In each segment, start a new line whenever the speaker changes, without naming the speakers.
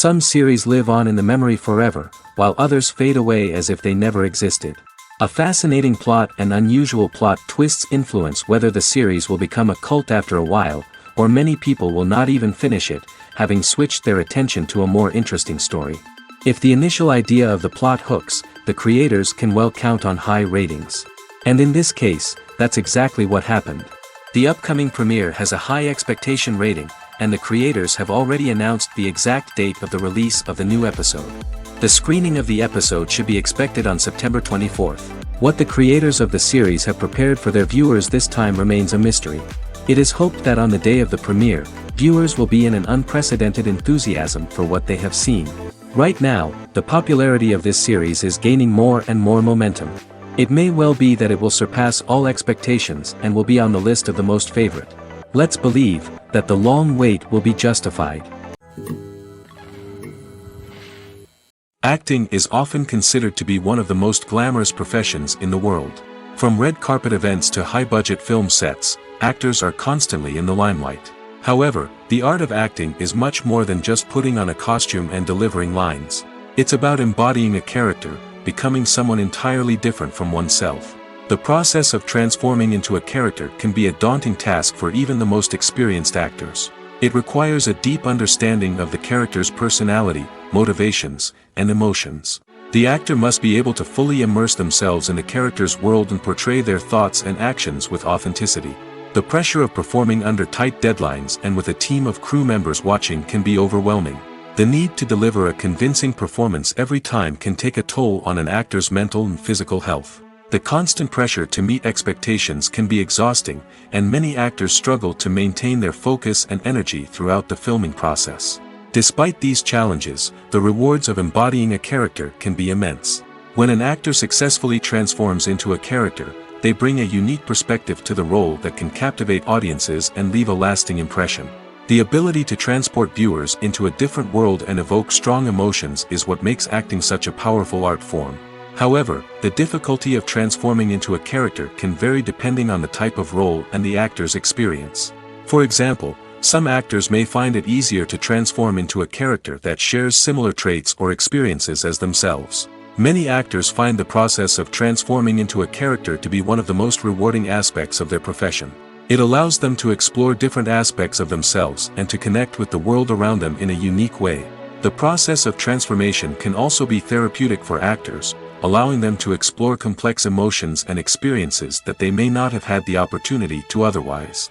Some series live on in the memory forever, while others fade away as if they never existed. A fascinating plot and unusual plot twists influence whether the series will become a cult after a while, or many people will not even finish it, having switched their attention to a more interesting story. If the initial idea of the plot hooks, the creators can well count on high ratings. And in this case, that's exactly what happened. The upcoming premiere has a high expectation rating, and the creators have already announced the exact date of the release of the new episode. The screening of the episode should be expected on September 24th. What the creators of the series have prepared for their viewers this time remains a mystery. It is hoped that on the day of the premiere, viewers will be in an unprecedented enthusiasm for what they have seen. Right now, the popularity of this series is gaining more and more momentum. It may well be that it will surpass all expectations and will be on the list of the most favorite. Let's believe that the long wait will be justified.
Acting is often considered to be one of the most glamorous professions in the world. From red carpet events to high-budget film sets, actors are constantly in the limelight. However, the art of acting is much more than just putting on a costume and delivering lines. It's about embodying a character, becoming someone entirely different from oneself. The process of transforming into a character can be a daunting task for even the most experienced actors. It requires a deep understanding of the character's personality, motivations, and emotions. The actor must be able to fully immerse themselves in the character's world and portray their thoughts and actions with authenticity. The pressure of performing under tight deadlines and with a team of crew members watching can be overwhelming. The need to deliver a convincing performance every time can take a toll on an actor's mental and physical health. The constant pressure to meet expectations can be exhausting, and many actors struggle to maintain their focus and energy throughout the filming process. Despite these challenges, the rewards of embodying a character can be immense. When an actor successfully transforms into a character, they bring a unique perspective to the role that can captivate audiences and leave a lasting impression. The ability to transport viewers into a different world and evoke strong emotions is what makes acting such a powerful art form. However, the difficulty of transforming into a character can vary depending on the type of role and the actor's experience. For example, some actors may find it easier to transform into a character that shares similar traits or experiences as themselves. Many actors find the process of transforming into a character to be one of the most rewarding aspects of their profession. It allows them to explore different aspects of themselves and to connect with the world around them in a unique way. The process of transformation can also be therapeutic for actors, allowing them to explore complex emotions and experiences that they may not have had the opportunity to otherwise.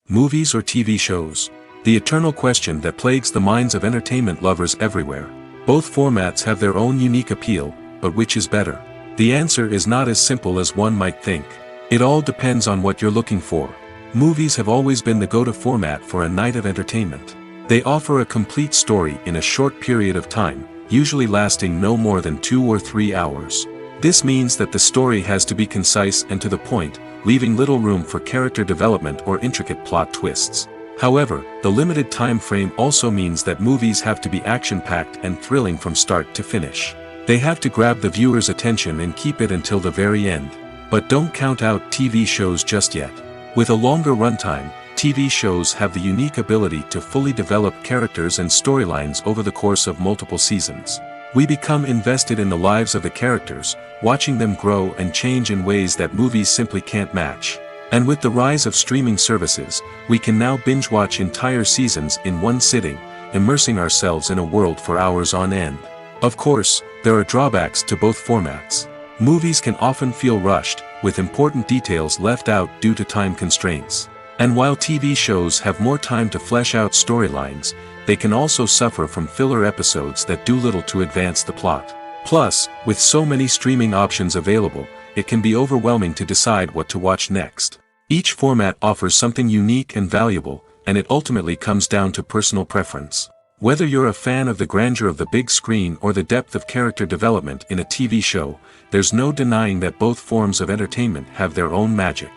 Movies or TV shows? The eternal question that plagues the minds of entertainment lovers everywhere. Both formats have their own unique appeal, but which is better? The answer is not as simple as one might think. It all depends on what you're looking for. Movies have always been the go-to format for a night of entertainment. They offer a complete story in a short period of time, usually lasting no more than 2 or 3 hours. This means that the story has to be concise and to the point, leaving little room for character development or intricate plot twists. However, the limited time frame also means that movies have to be action-packed and thrilling from start to finish. They have to grab the viewer's attention and keep it until the very end. But don't count out TV shows just yet. With a longer runtime, TV shows have the unique ability to fully develop characters and storylines over the course of multiple seasons. We become invested in the lives of the characters, watching them grow and change in ways that movies simply can't match. And with the rise of streaming services, we can now binge-watch entire seasons in one sitting, immersing ourselves in a world for hours on end. Of course, there are drawbacks to both formats. Movies can often feel rushed, with important details left out due to time constraints. And while TV shows have more time to flesh out storylines, they can also suffer from filler episodes that do little to advance the plot. Plus, with so many streaming options available, it can be overwhelming to decide what to watch next. Each format offers something unique and valuable, and it ultimately comes down to personal preference. Whether you're a fan of the grandeur of the big screen or the depth of character development in a TV show, there's no denying that both forms of entertainment have their own magic.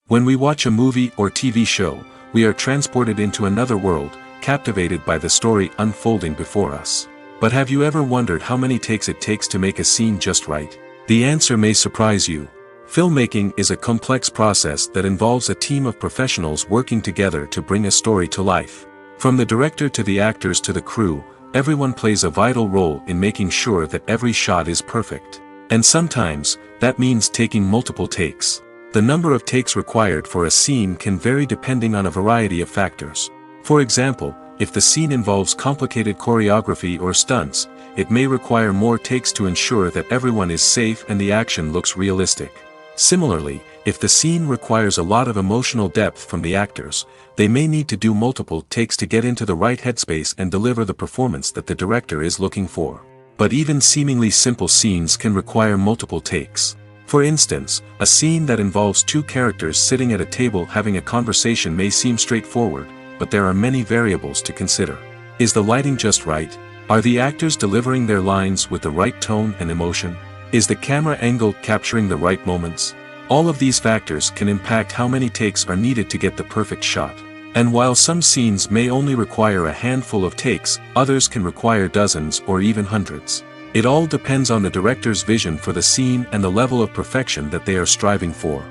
When we watch a movie or TV show, we are transported into another world, captivated by the story unfolding before us. But have you ever wondered how many takes it takes to make a scene just right? The answer may surprise you. Filmmaking is a complex process that involves a team of professionals working together to bring a story to life. From the director to the actors to the crew, everyone plays a vital role in making sure that every shot is perfect. And sometimes, that means taking multiple takes. The number of takes required for a scene can vary depending on a variety of factors. For example, if the scene involves complicated choreography or stunts, it may require more takes to ensure that everyone is safe and the action looks realistic. Similarly, if the scene requires a lot of emotional depth from the actors, they may need to do multiple takes to get into the right headspace and deliver the performance that the director is looking for. But even seemingly simple scenes can require multiple takes. For instance, a scene that involves two characters sitting at a table having a conversation may seem straightforward, but there are many variables to consider. Is the lighting just right? Are the actors delivering their lines with the right tone and emotion? Is the camera angle capturing the right moments? All of these factors can impact how many takes are needed to get the perfect shot. And while some scenes may only require a handful of takes, others can require dozens or even hundreds. It all depends on the director's vision for the scene and the level of perfection that they are striving for.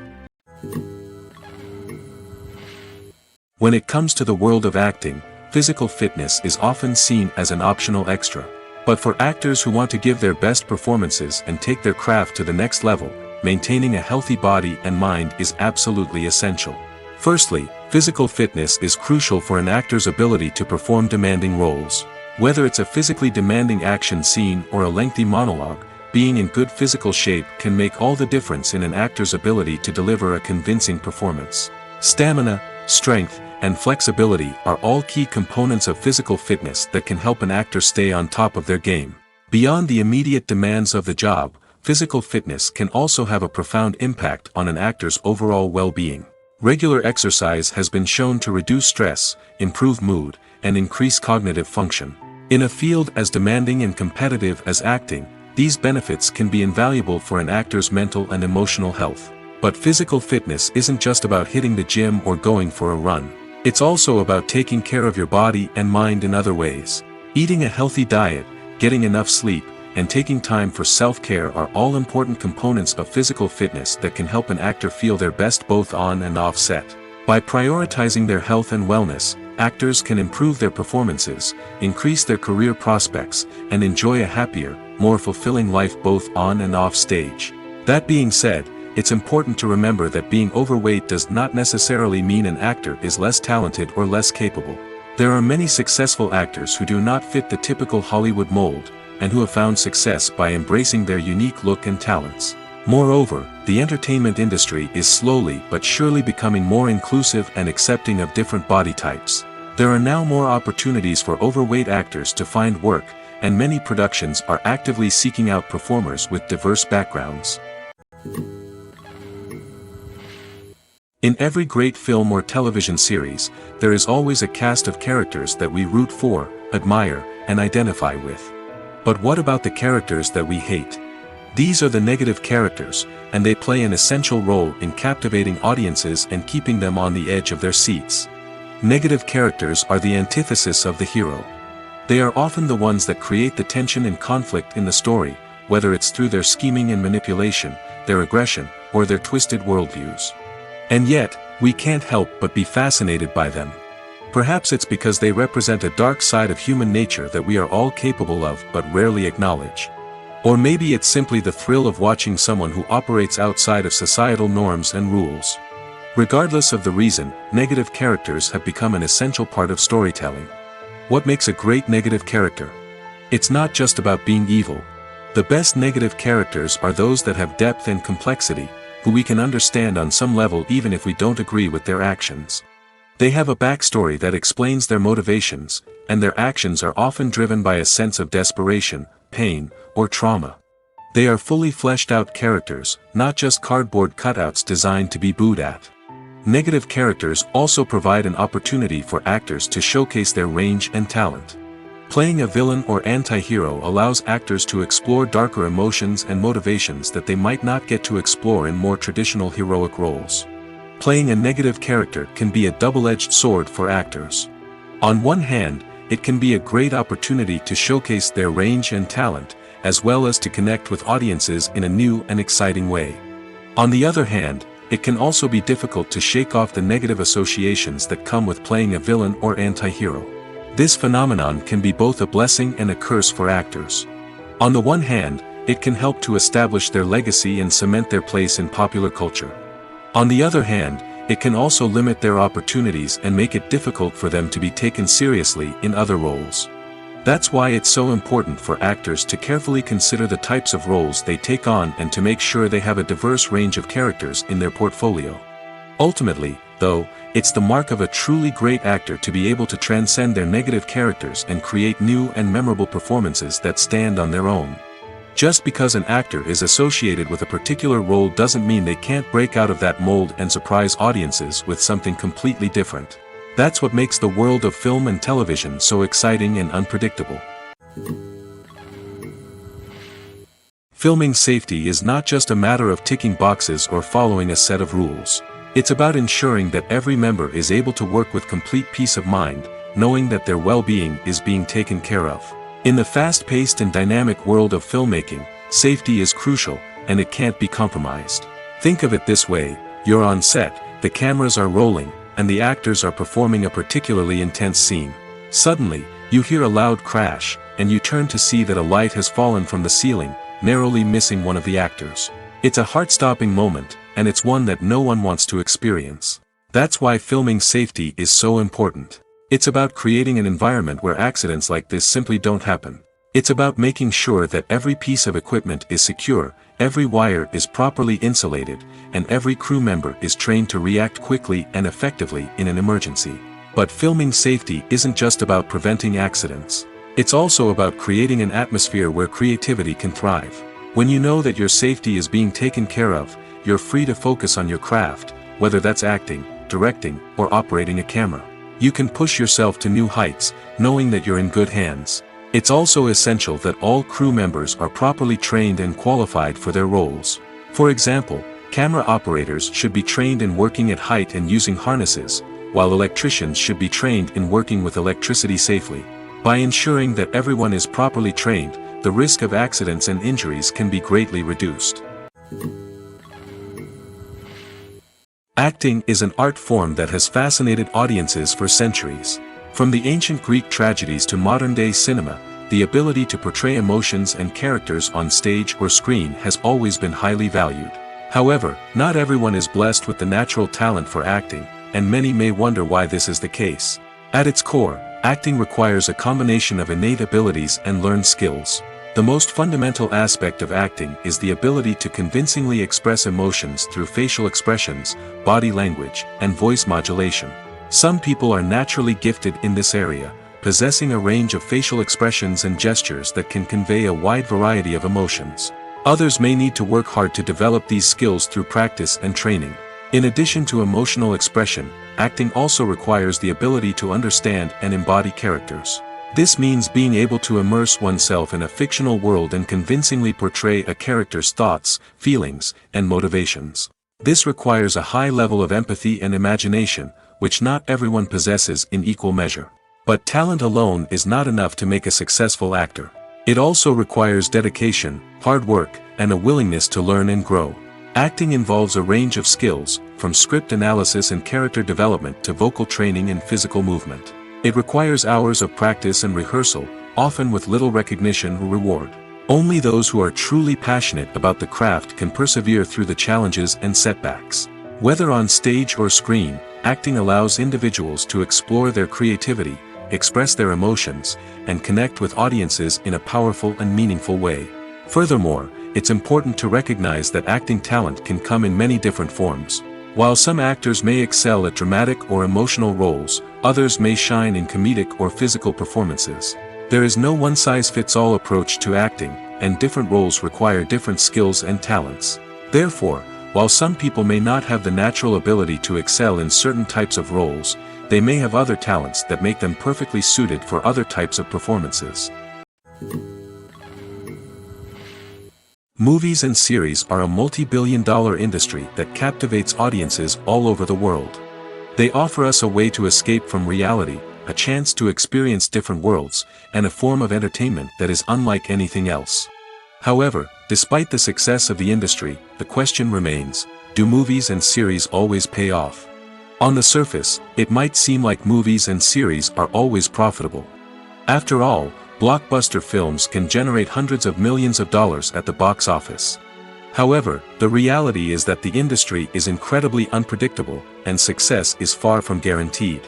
When it comes to the world of acting, physical fitness is often seen as an optional extra. But for actors who want to give their best performances and take their craft to the next level, maintaining a healthy body and mind is absolutely essential. Firstly, physical fitness is crucial for an actor's ability to perform demanding roles. Whether it's a physically demanding action scene or a lengthy monologue, being in good physical shape can make all the difference in an actor's ability to deliver a convincing performance. Stamina, strength, and flexibility are all key components of physical fitness that can help an actor stay on top of their game. Beyond the immediate demands of the job, physical fitness can also have a profound impact on an actor's overall well-being. Regular exercise has been shown to reduce stress, improve mood, and increase cognitive function. In a field as demanding and competitive as acting, these benefits can be invaluable for an actor's mental and emotional health. But physical fitness isn't just about hitting the gym or going for a run. It's also about taking care of your body and mind in other ways. Eating a healthy diet, getting enough sleep, and taking time for self-care are all important components of physical fitness that can help an actor feel their best both on and off set. By prioritizing their health and wellness, actors can improve their performances, increase their career prospects, and enjoy a happier, more fulfilling life both on and off stage. That being said, it's important to remember that being overweight does not necessarily mean an actor is less talented or less capable. There are many successful actors who do not fit the typical Hollywood mold, and who have found success by embracing their unique look and talents. Moreover, the entertainment industry is slowly but surely becoming more inclusive and accepting of different body types. There are now more opportunities for overweight actors to find work, and many productions are actively seeking out performers with diverse backgrounds. In every great film or television series, there is always a cast of characters that we root for, admire, and identify with. But what about the characters that we hate? These are the negative characters, and they play an essential role in captivating audiences and keeping them on the edge of their seats. Negative characters are the antithesis of the hero. They are often the ones that create the tension and conflict in the story, whether it's through their scheming and manipulation, their aggression, or their twisted worldviews. And yet, we can't help but be fascinated by them. Perhaps it's because they represent a dark side of human nature that we are all capable of but rarely acknowledge. Or maybe it's simply the thrill of watching someone who operates outside of societal norms and rules. Regardless of the reason, negative characters have become an essential part of storytelling. What makes a great negative character? It's not just about being evil. The best negative characters are those that have depth and complexity, who we can understand on some level even if we don't agree with their actions. They have a backstory that explains their motivations, and their actions are often driven by a sense of desperation, pain, or trauma. They are fully fleshed out characters, not just cardboard cutouts designed to be booed at. Negative characters also provide an opportunity for actors to showcase their range and talent. Playing a villain or anti-hero allows actors to explore darker emotions and motivations that they might not get to explore in more traditional heroic roles. Playing a negative character can be a double-edged sword for actors. On one hand, it can be a great opportunity to showcase their range and talent, as well as to connect with audiences in a new and exciting way. On the other hand, it can also be difficult to shake off the negative associations that come with playing a villain or anti-hero. This phenomenon can be both a blessing and a curse for actors. On the one hand, it can help to establish their legacy and cement their place in popular culture. On the other hand, it can also limit their opportunities and make it difficult for them to be taken seriously in other roles. That's why it's so important for actors to carefully consider the types of roles they take on and to make sure they have a diverse range of characters in their portfolio. Ultimately, though, it's the mark of a truly great actor to be able to transcend their negative characters and create new and memorable performances that stand on their own. Just because an actor is associated with a particular role doesn't mean they can't break out of that mold and surprise audiences with something completely different. That's what makes the world of film and television so exciting and unpredictable. Filming safety is not just a matter of ticking boxes or following a set of rules. It's about ensuring that every member is able to work with complete peace of mind, knowing that their well-being is being taken care of. In the fast-paced and dynamic world of filmmaking, safety is crucial, and it can't be compromised. Think of it this way: you're on set, the cameras are rolling, and the actors are performing a particularly intense scene. Suddenly, you hear a loud crash, and you turn to see that a light has fallen from the ceiling, narrowly missing one of the actors. It's a heart-stopping moment, and it's one that no one wants to experience. That's why filming safety is so important. It's about creating an environment where accidents like this simply don't happen. It's about making sure that every piece of equipment is secure, every wire is properly insulated, and every crew member is trained to react quickly and effectively in an emergency. But filming safety isn't just about preventing accidents. It's also about creating an atmosphere where creativity can thrive. When you know that your safety is being taken care of, you're free to focus on your craft, whether that's acting, directing, or operating a camera. You can push yourself to new heights, knowing that you're in good hands. It's also essential that all crew members are properly trained and qualified for their roles. For example, camera operators should be trained in working at height and using harnesses, while electricians should be trained in working with electricity safely. By ensuring that everyone is properly trained, the risk of accidents and injuries can be greatly reduced. Acting is an art form that has fascinated audiences for centuries. From the ancient Greek tragedies to modern-day cinema, the ability to portray emotions and characters on stage or screen has always been highly valued. However, not everyone is blessed with the natural talent for acting, and many may wonder why this is the case. At its core, acting requires a combination of innate abilities and learned skills. The most fundamental aspect of acting is the ability to convincingly express emotions through facial expressions, body language, and voice modulation. Some people are naturally gifted in this area, possessing a range of facial expressions and gestures that can convey a wide variety of emotions. Others may need to work hard to develop these skills through practice and training. In addition to emotional expression, acting also requires the ability to understand and embody characters. This means being able to immerse oneself in a fictional world and convincingly portray a character's thoughts, feelings, and motivations. This requires a high level of empathy and imagination, which not everyone possesses in equal measure. But talent alone is not enough to make a successful actor. It also requires dedication, hard work, and a willingness to learn and grow. Acting involves a range of skills, from script analysis and character development to vocal training and physical movement. It requires hours of practice and rehearsal, often with little recognition or reward. Only those who are truly passionate about the craft can persevere through the challenges and setbacks. Whether on stage or screen, acting allows individuals to explore their creativity, express their emotions, and connect with audiences in a powerful and meaningful way. Furthermore, it's important to recognize that acting talent can come in many different forms. While some actors may excel at dramatic or emotional roles, others may shine in comedic or physical performances. There is no one-size-fits-all approach to acting, and different roles require different skills and talents. Therefore, while some people may not have the natural ability to excel in certain types of roles, they may have other talents that make them perfectly suited for other types of performances. Movies and series are a multi-billion-dollar industry that captivates audiences all over the world. They offer us a way to escape from reality, a chance to experience different worlds, and a form of entertainment that is unlike anything else. However, Despite the success of the industry, the question remains, do movies and series always pay off? On the surface, it might seem like movies and series are always profitable. After all, blockbuster films can generate hundreds of millions of dollars at the box office. However, the reality is that the industry is incredibly unpredictable, and success is far from guaranteed.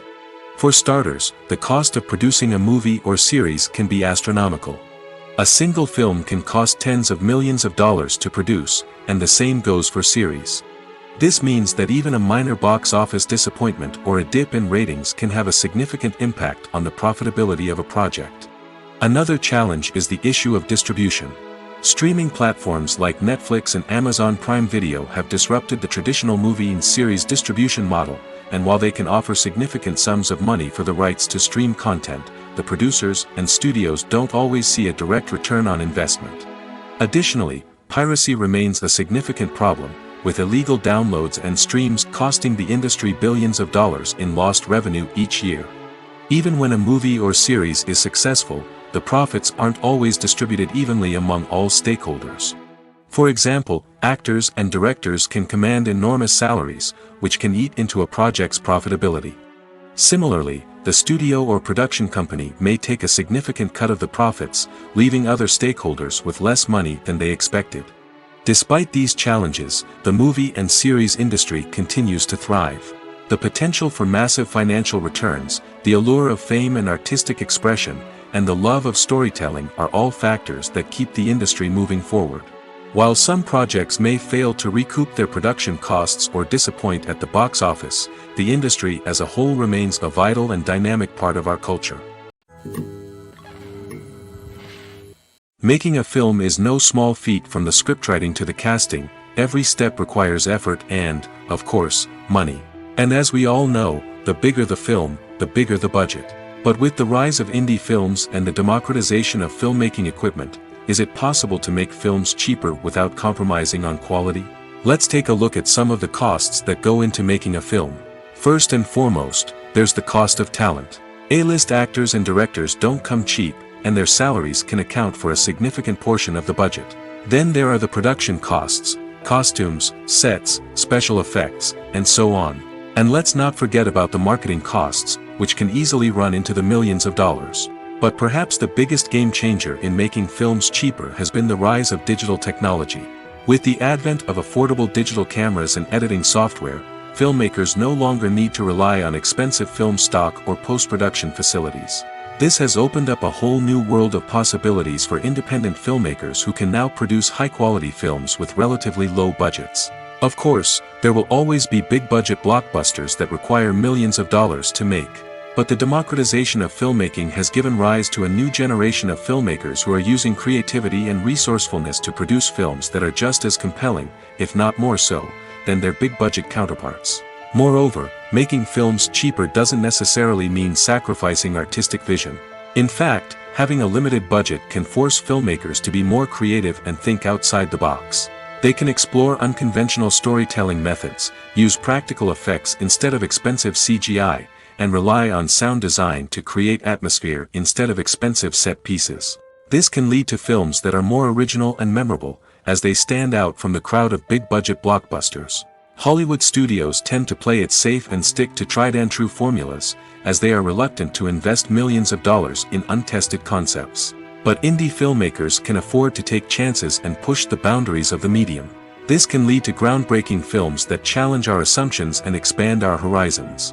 For starters, the cost of producing a movie or series can be astronomical. A single film can cost tens of millions of dollars to produce, and the same goes for series. This means that even a minor box office disappointment or a dip in ratings can have a significant impact on the profitability of a project. Another challenge is the issue of distribution. Streaming platforms like Netflix and Amazon Prime Video have disrupted the traditional movie and series distribution model, and while they can offer significant sums of money for the rights to stream content, the producers and studios don't always see a direct return on investment. Additionally, piracy remains a significant problem, with illegal downloads and streams costing the industry billions of dollars in lost revenue each year. Even when a movie or series is successful, the profits aren't always distributed evenly among all stakeholders. For example, actors and directors can command enormous salaries, which can eat into a project's profitability. Similarly, the studio or production company may take a significant cut of the profits, leaving other stakeholders with less money than they expected. Despite these challenges, the movie and series industry continues to thrive. The potential for massive financial returns, the allure of fame and artistic expression, and the love of storytelling are all factors that keep the industry moving forward. While some projects may fail to recoup their production costs or disappoint at the box office, the industry as a whole remains a vital and dynamic part of our culture. Making a film is no small feat. From the scriptwriting to the casting, every step requires effort and, of course, money. And as we all know, the bigger the film, the bigger the budget. But with the rise of indie films and the democratization of filmmaking equipment, is it possible to make films cheaper without compromising on quality? Let's take a look at some of the costs that go into making a film. First and foremost, there's the cost of talent. A-list actors and directors don't come cheap, and their salaries can account for a significant portion of the budget. Then there are the production costs, costumes, sets, special effects, and so on. And let's not forget about the marketing costs, which can easily run into the millions of dollars. But perhaps the biggest game changer in making films cheaper has been the rise of digital technology. With the advent of affordable digital cameras and editing software, filmmakers no longer need to rely on expensive film stock or post-production facilities. This has opened up a whole new world of possibilities for independent filmmakers who can now produce high-quality films with relatively low budgets. Of course, there will always be big-budget blockbusters that require millions of dollars to make. But the democratization of filmmaking has given rise to a new generation of filmmakers who are using creativity and resourcefulness to produce films that are just as compelling, if not more so, than their big-budget counterparts. Moreover, making films cheaper doesn't necessarily mean sacrificing artistic vision. In fact, having a limited budget can force filmmakers to be more creative and think outside the box. They can explore unconventional storytelling methods, use practical effects instead of expensive CGI, and rely on sound design to create atmosphere instead of expensive set pieces. This can lead to films that are more original and memorable, as they stand out from the crowd of big-budget blockbusters. Hollywood studios tend to play it safe and stick to tried-and-true formulas, as they are reluctant to invest millions of dollars in untested concepts. But indie filmmakers can afford to take chances and push the boundaries of the medium. This can lead to groundbreaking films that challenge our assumptions and expand our horizons.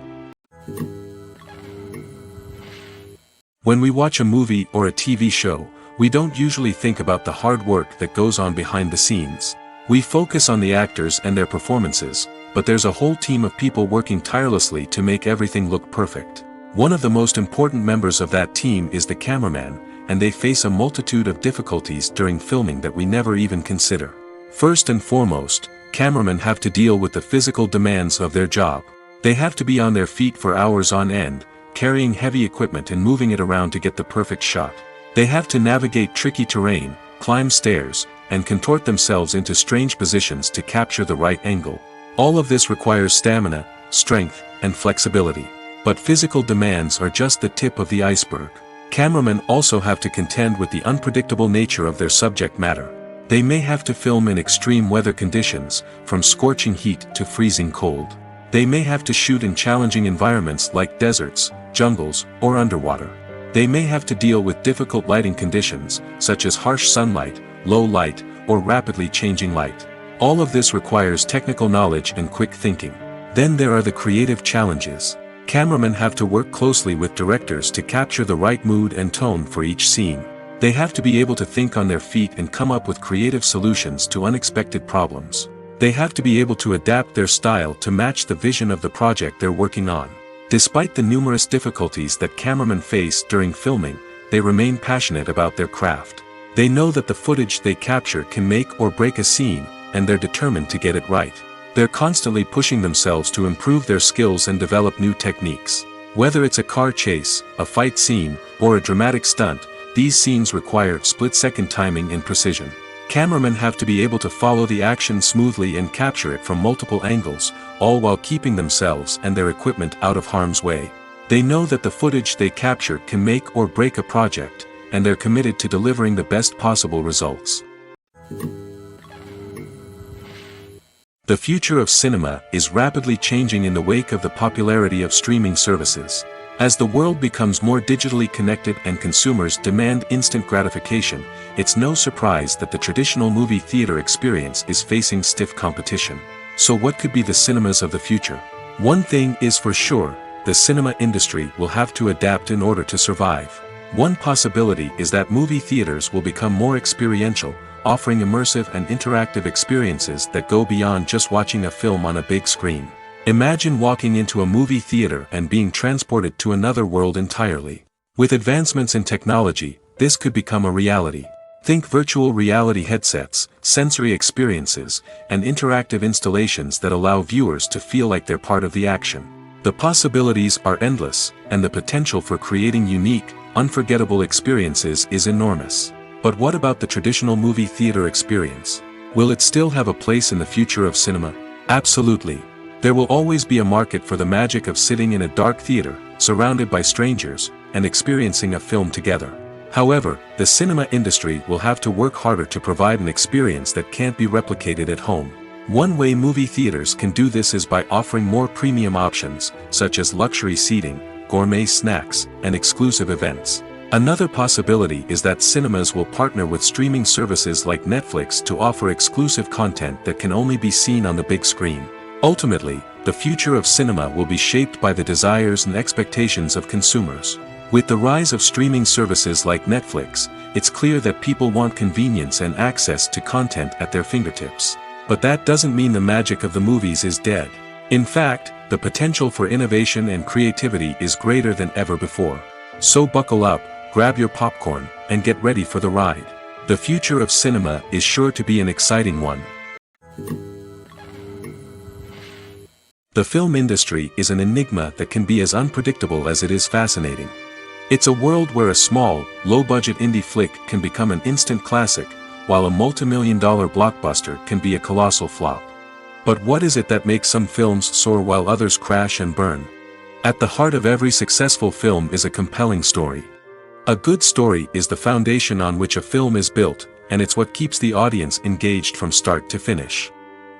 When we watch a movie or a TV show, we don't usually think about the hard work that goes on behind the scenes. We focus on the actors and their performances, but there's a whole team of people working tirelessly to make everything look perfect. One of the most important members of that team is the cameraman, and they face a multitude of difficulties during filming that we never even consider. First and foremost, cameramen have to deal with the physical demands of their job. They have to be on their feet for hours on end, carrying heavy equipment and moving it around to get the perfect shot. They have to navigate tricky terrain, climb stairs, and contort themselves into strange positions to capture the right angle. All of this requires stamina, strength, and flexibility. But physical demands are just the tip of the iceberg. Cameramen also have to contend with the unpredictable nature of their subject matter. They may have to film in extreme weather conditions, from scorching heat to freezing cold. They may have to shoot in challenging environments like deserts, jungles, or underwater. They may have to deal with difficult lighting conditions, such as harsh sunlight, low light, or rapidly changing light. All of this requires technical knowledge and quick thinking. Then there are the creative challenges. Cameramen have to work closely with directors to capture the right mood and tone for each scene. They have to be able to think on their feet and come up with creative solutions to unexpected problems. They have to be able to adapt their style to match the vision of the project they're working on. Despite the numerous difficulties that cameramen face during filming, they remain passionate about their craft. They know that the footage they capture can make or break a scene, and they're determined to get it right. They're constantly pushing themselves to improve their skills and develop new techniques. Whether it's a car chase, a fight scene, or a dramatic stunt, these scenes require split-second timing and precision. Cameramen have to be able to follow the action smoothly and capture it from multiple angles, all while keeping themselves and their equipment out of harm's way. They know that the footage they capture can make or break a project, and they're committed to delivering the best possible results. The future of cinema is rapidly changing in the wake of the popularity of streaming services. As the world becomes more digitally connected and consumers demand instant gratification, it's no surprise that the traditional movie theater experience is facing stiff competition. So what could be the cinemas of the future? One thing is for sure, the cinema industry will have to adapt in order to survive. One possibility is that movie theaters will become more experiential, offering immersive and interactive experiences that go beyond just watching a film on a big screen. Imagine walking into a movie theater and being transported to another world entirely. With advancements in technology, this could become a reality. Think virtual reality headsets, sensory experiences, and interactive installations that allow viewers to feel like they're part of the action. The possibilities are endless, and the potential for creating unique, unforgettable experiences is enormous. But what about the traditional movie theater experience? Will it still have a place in the future of cinema? Absolutely. There will always be a market for the magic of sitting in a dark theater, surrounded by strangers, and experiencing a film together. However, the cinema industry will have to work harder to provide an experience that can't be replicated at home. One way movie theaters can do this is by offering more premium options, such as luxury seating, gourmet snacks, and exclusive events. Another possibility is that cinemas will partner with streaming services like Netflix to offer exclusive content that can only be seen on the big screen. Ultimately, the future of cinema will be shaped by the desires and expectations of consumers. With the rise of streaming services like Netflix, it's clear that people want convenience and access to content at their fingertips. But that doesn't mean the magic of the movies is dead. In fact, the potential for innovation and creativity is greater than ever before. So buckle up, grab your popcorn, and get ready for the ride. The future of cinema is sure to be an exciting one. The film industry is an enigma that can be as unpredictable as it is fascinating. It's a world where a small, low-budget indie flick can become an instant classic, while a multi-million-dollar blockbuster can be a colossal flop. But what is it that makes some films soar while others crash and burn? At the heart of every successful film is a compelling story. A good story is the foundation on which a film is built, and it's what keeps the audience engaged from start to finish.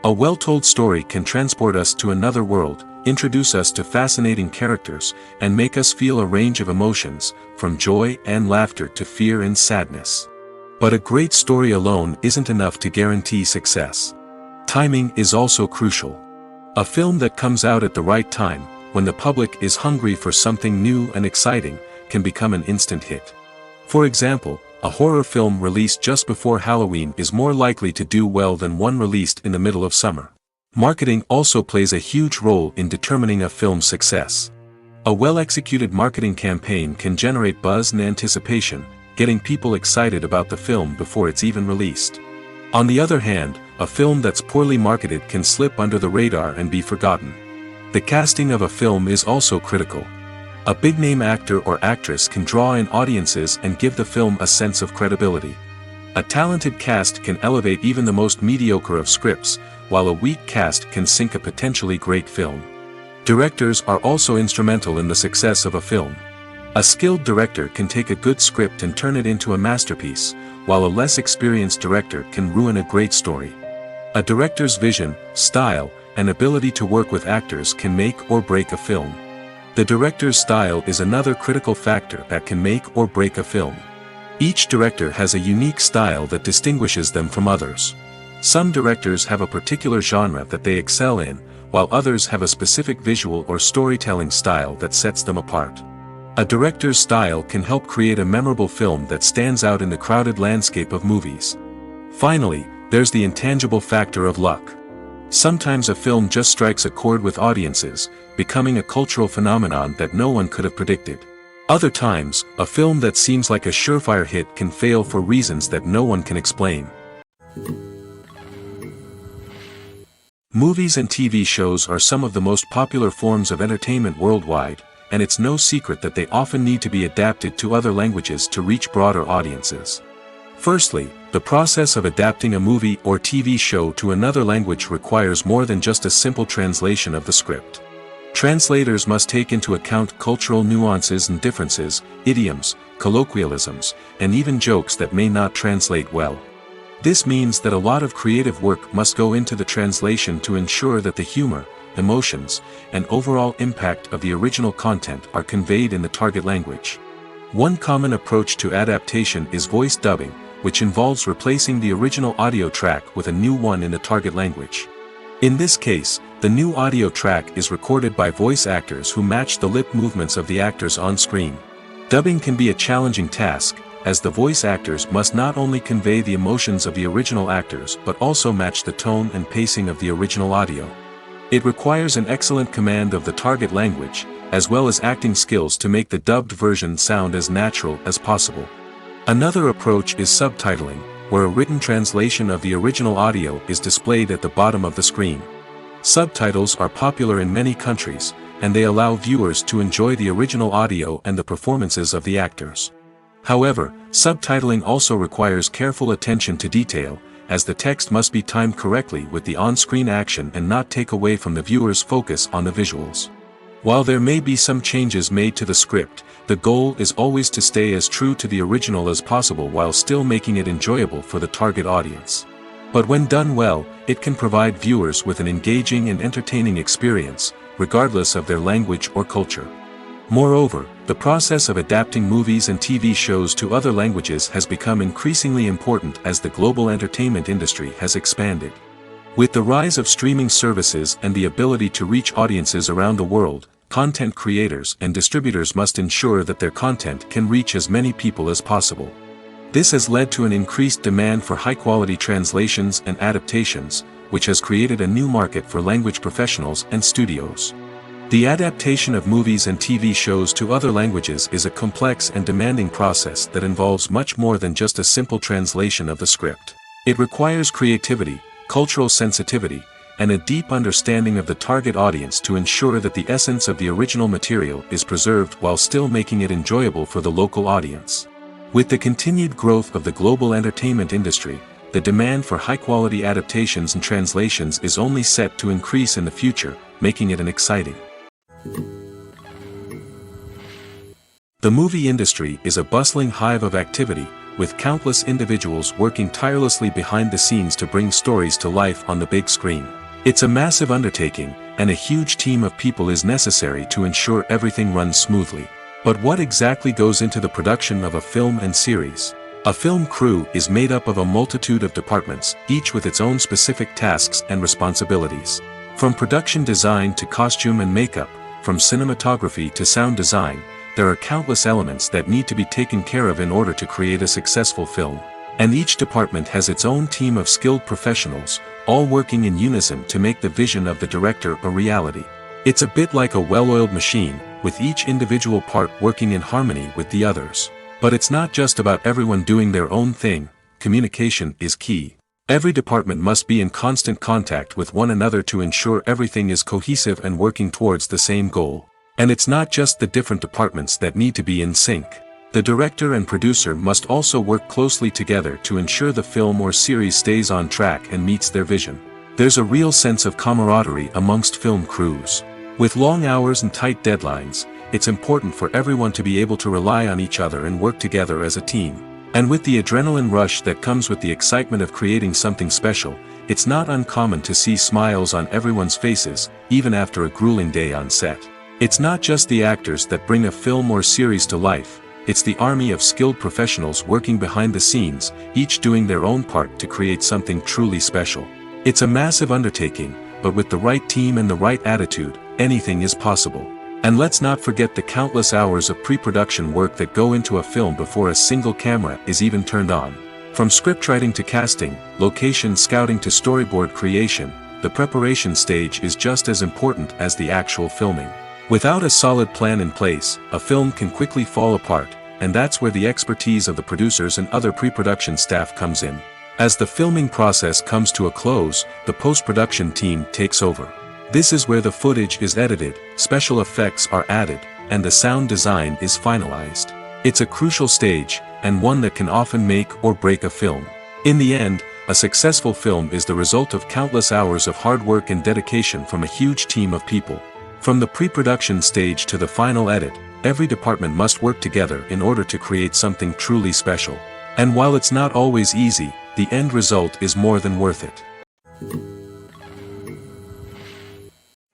A well-told story can transport us to another world, introduce us to fascinating characters, and make us feel a range of emotions, from joy and laughter to fear and sadness. But a great story alone isn't enough to guarantee success. Timing is also crucial. A film that comes out at the right time, when the public is hungry for something new and exciting, can become an instant hit. For example, a horror film released just before Halloween is more likely to do well than one released in the middle of summer. Marketing also plays a huge role in determining a film's success. A well-executed marketing campaign can generate buzz and anticipation, getting people excited about the film before it's even released. On the other hand, a film that's poorly marketed can slip under the radar and be forgotten. The casting of a film is also critical. A big-name actor or actress can draw in audiences and give the film a sense of credibility. A talented cast can elevate even the most mediocre of scripts, while a weak cast can sink a potentially great film. Directors are also instrumental in the success of a film. A skilled director can take a good script and turn it into a masterpiece, while a less experienced director can ruin a great story. A director's vision, style, and ability to work with actors can make or break a film. The director's style is another critical factor that can make or break a film. Each director has a unique style that distinguishes them from others. Some directors have a particular genre that they excel in, while others have a specific visual or storytelling style that sets them apart. A director's style can help create a memorable film that stands out in the crowded landscape of movies. Finally, there's the intangible factor of luck. Sometimes a film just strikes a chord with audiences, becoming a cultural phenomenon that no one could have predicted. Other times, a film that seems like a surefire hit can fail for reasons that no one can explain. Movies and TV shows are some of the most popular forms of entertainment worldwide, and it's no secret that they often need to be adapted to other languages to reach broader audiences. Firstly, the process of adapting a movie or TV show to another language requires more than just a simple translation of the script. Translators must take into account cultural nuances and differences, idioms, colloquialisms, and even jokes that may not translate well. This means that a lot of creative work must go into the translation to ensure that the humor, emotions, and overall impact of the original content are conveyed in the target language. One common approach to adaptation is voice dubbing, which involves replacing the original audio track with a new one in the target language. In this case, the new audio track is recorded by voice actors who match the lip movements of the actors on screen. Dubbing can be a challenging task, as the voice actors must not only convey the emotions of the original actors but also match the tone and pacing of the original audio. It requires an excellent command of the target language, as well as acting skills to make the dubbed version sound as natural as possible. Another approach is subtitling, where a written translation of the original audio is displayed at the bottom of the screen. Subtitles are popular in many countries, and they allow viewers to enjoy the original audio and the performances of the actors. However, subtitling also requires careful attention to detail, as the text must be timed correctly with the on-screen action and not take away from the viewer's focus on the visuals. While there may be some changes made to the script, the goal is always to stay as true to the original as possible while still making it enjoyable for the target audience. But when done well, it can provide viewers with an engaging and entertaining experience, regardless of their language or culture. Moreover, the process of adapting movies and TV shows to other languages has become increasingly important as the global entertainment industry has expanded. With the rise of streaming services and the ability to reach audiences around the world, content creators and distributors must ensure that their content can reach as many people as possible. This has led to an increased demand for high-quality translations and adaptations, which has created a new market for language professionals and studios. The adaptation of movies and TV shows to other languages is a complex and demanding process that involves much more than just a simple translation of the script. It requires creativity, cultural sensitivity, and a deep understanding of the target audience to ensure that the essence of the original material is preserved while still making it enjoyable for the local audience. With the continued growth of the global entertainment industry, the demand for high-quality adaptations and translations is only set to increase in the future, making it an exciting. The movie industry is a bustling hive of activity, with countless individuals working tirelessly behind the scenes to bring stories to life on the big screen. It's a massive undertaking, and a huge team of people is necessary to ensure everything runs smoothly. But what exactly goes into the production of a film and series? A film crew is made up of a multitude of departments, each with its own specific tasks and responsibilities. From production design to costume and makeup, from cinematography to sound design, there are countless elements that need to be taken care of in order to create a successful film. And each department has its own team of skilled professionals, all working in unison to make the vision of the director a reality. It's a bit like a well-oiled machine, with each individual part working in harmony with the others. But it's not just about everyone doing their own thing, communication is key. Every department must be in constant contact with one another to ensure everything is cohesive and working towards the same goal. And it's not just the different departments that need to be in sync. The director and producer must also work closely together to ensure the film or series stays on track and meets their vision. There's a real sense of camaraderie amongst film crews. With long hours and tight deadlines, it's important for everyone to be able to rely on each other and work together as a team. And with the adrenaline rush that comes with the excitement of creating something special, it's not uncommon to see smiles on everyone's faces, even after a grueling day on set. It's not just the actors that bring a film or series to life, it's the army of skilled professionals working behind the scenes, each doing their own part to create something truly special. It's a massive undertaking, but with the right team and the right attitude, anything is possible. And let's not forget the countless hours of pre-production work that go into a film before a single camera is even turned on. From scriptwriting to casting, location scouting to storyboard creation, the preparation stage is just as important as the actual filming. Without a solid plan in place, a film can quickly fall apart, and that's where the expertise of the producers and other pre-production staff comes in. As the filming process comes to a close, the post-production team takes over. This is where the footage is edited, special effects are added, and the sound design is finalized. It's a crucial stage, and one that can often make or break a film. In the end, a successful film is the result of countless hours of hard work and dedication from a huge team of people. From the pre-production stage to the final edit, every department must work together in order to create something truly special. And while it's not always easy, the end result is more than worth it.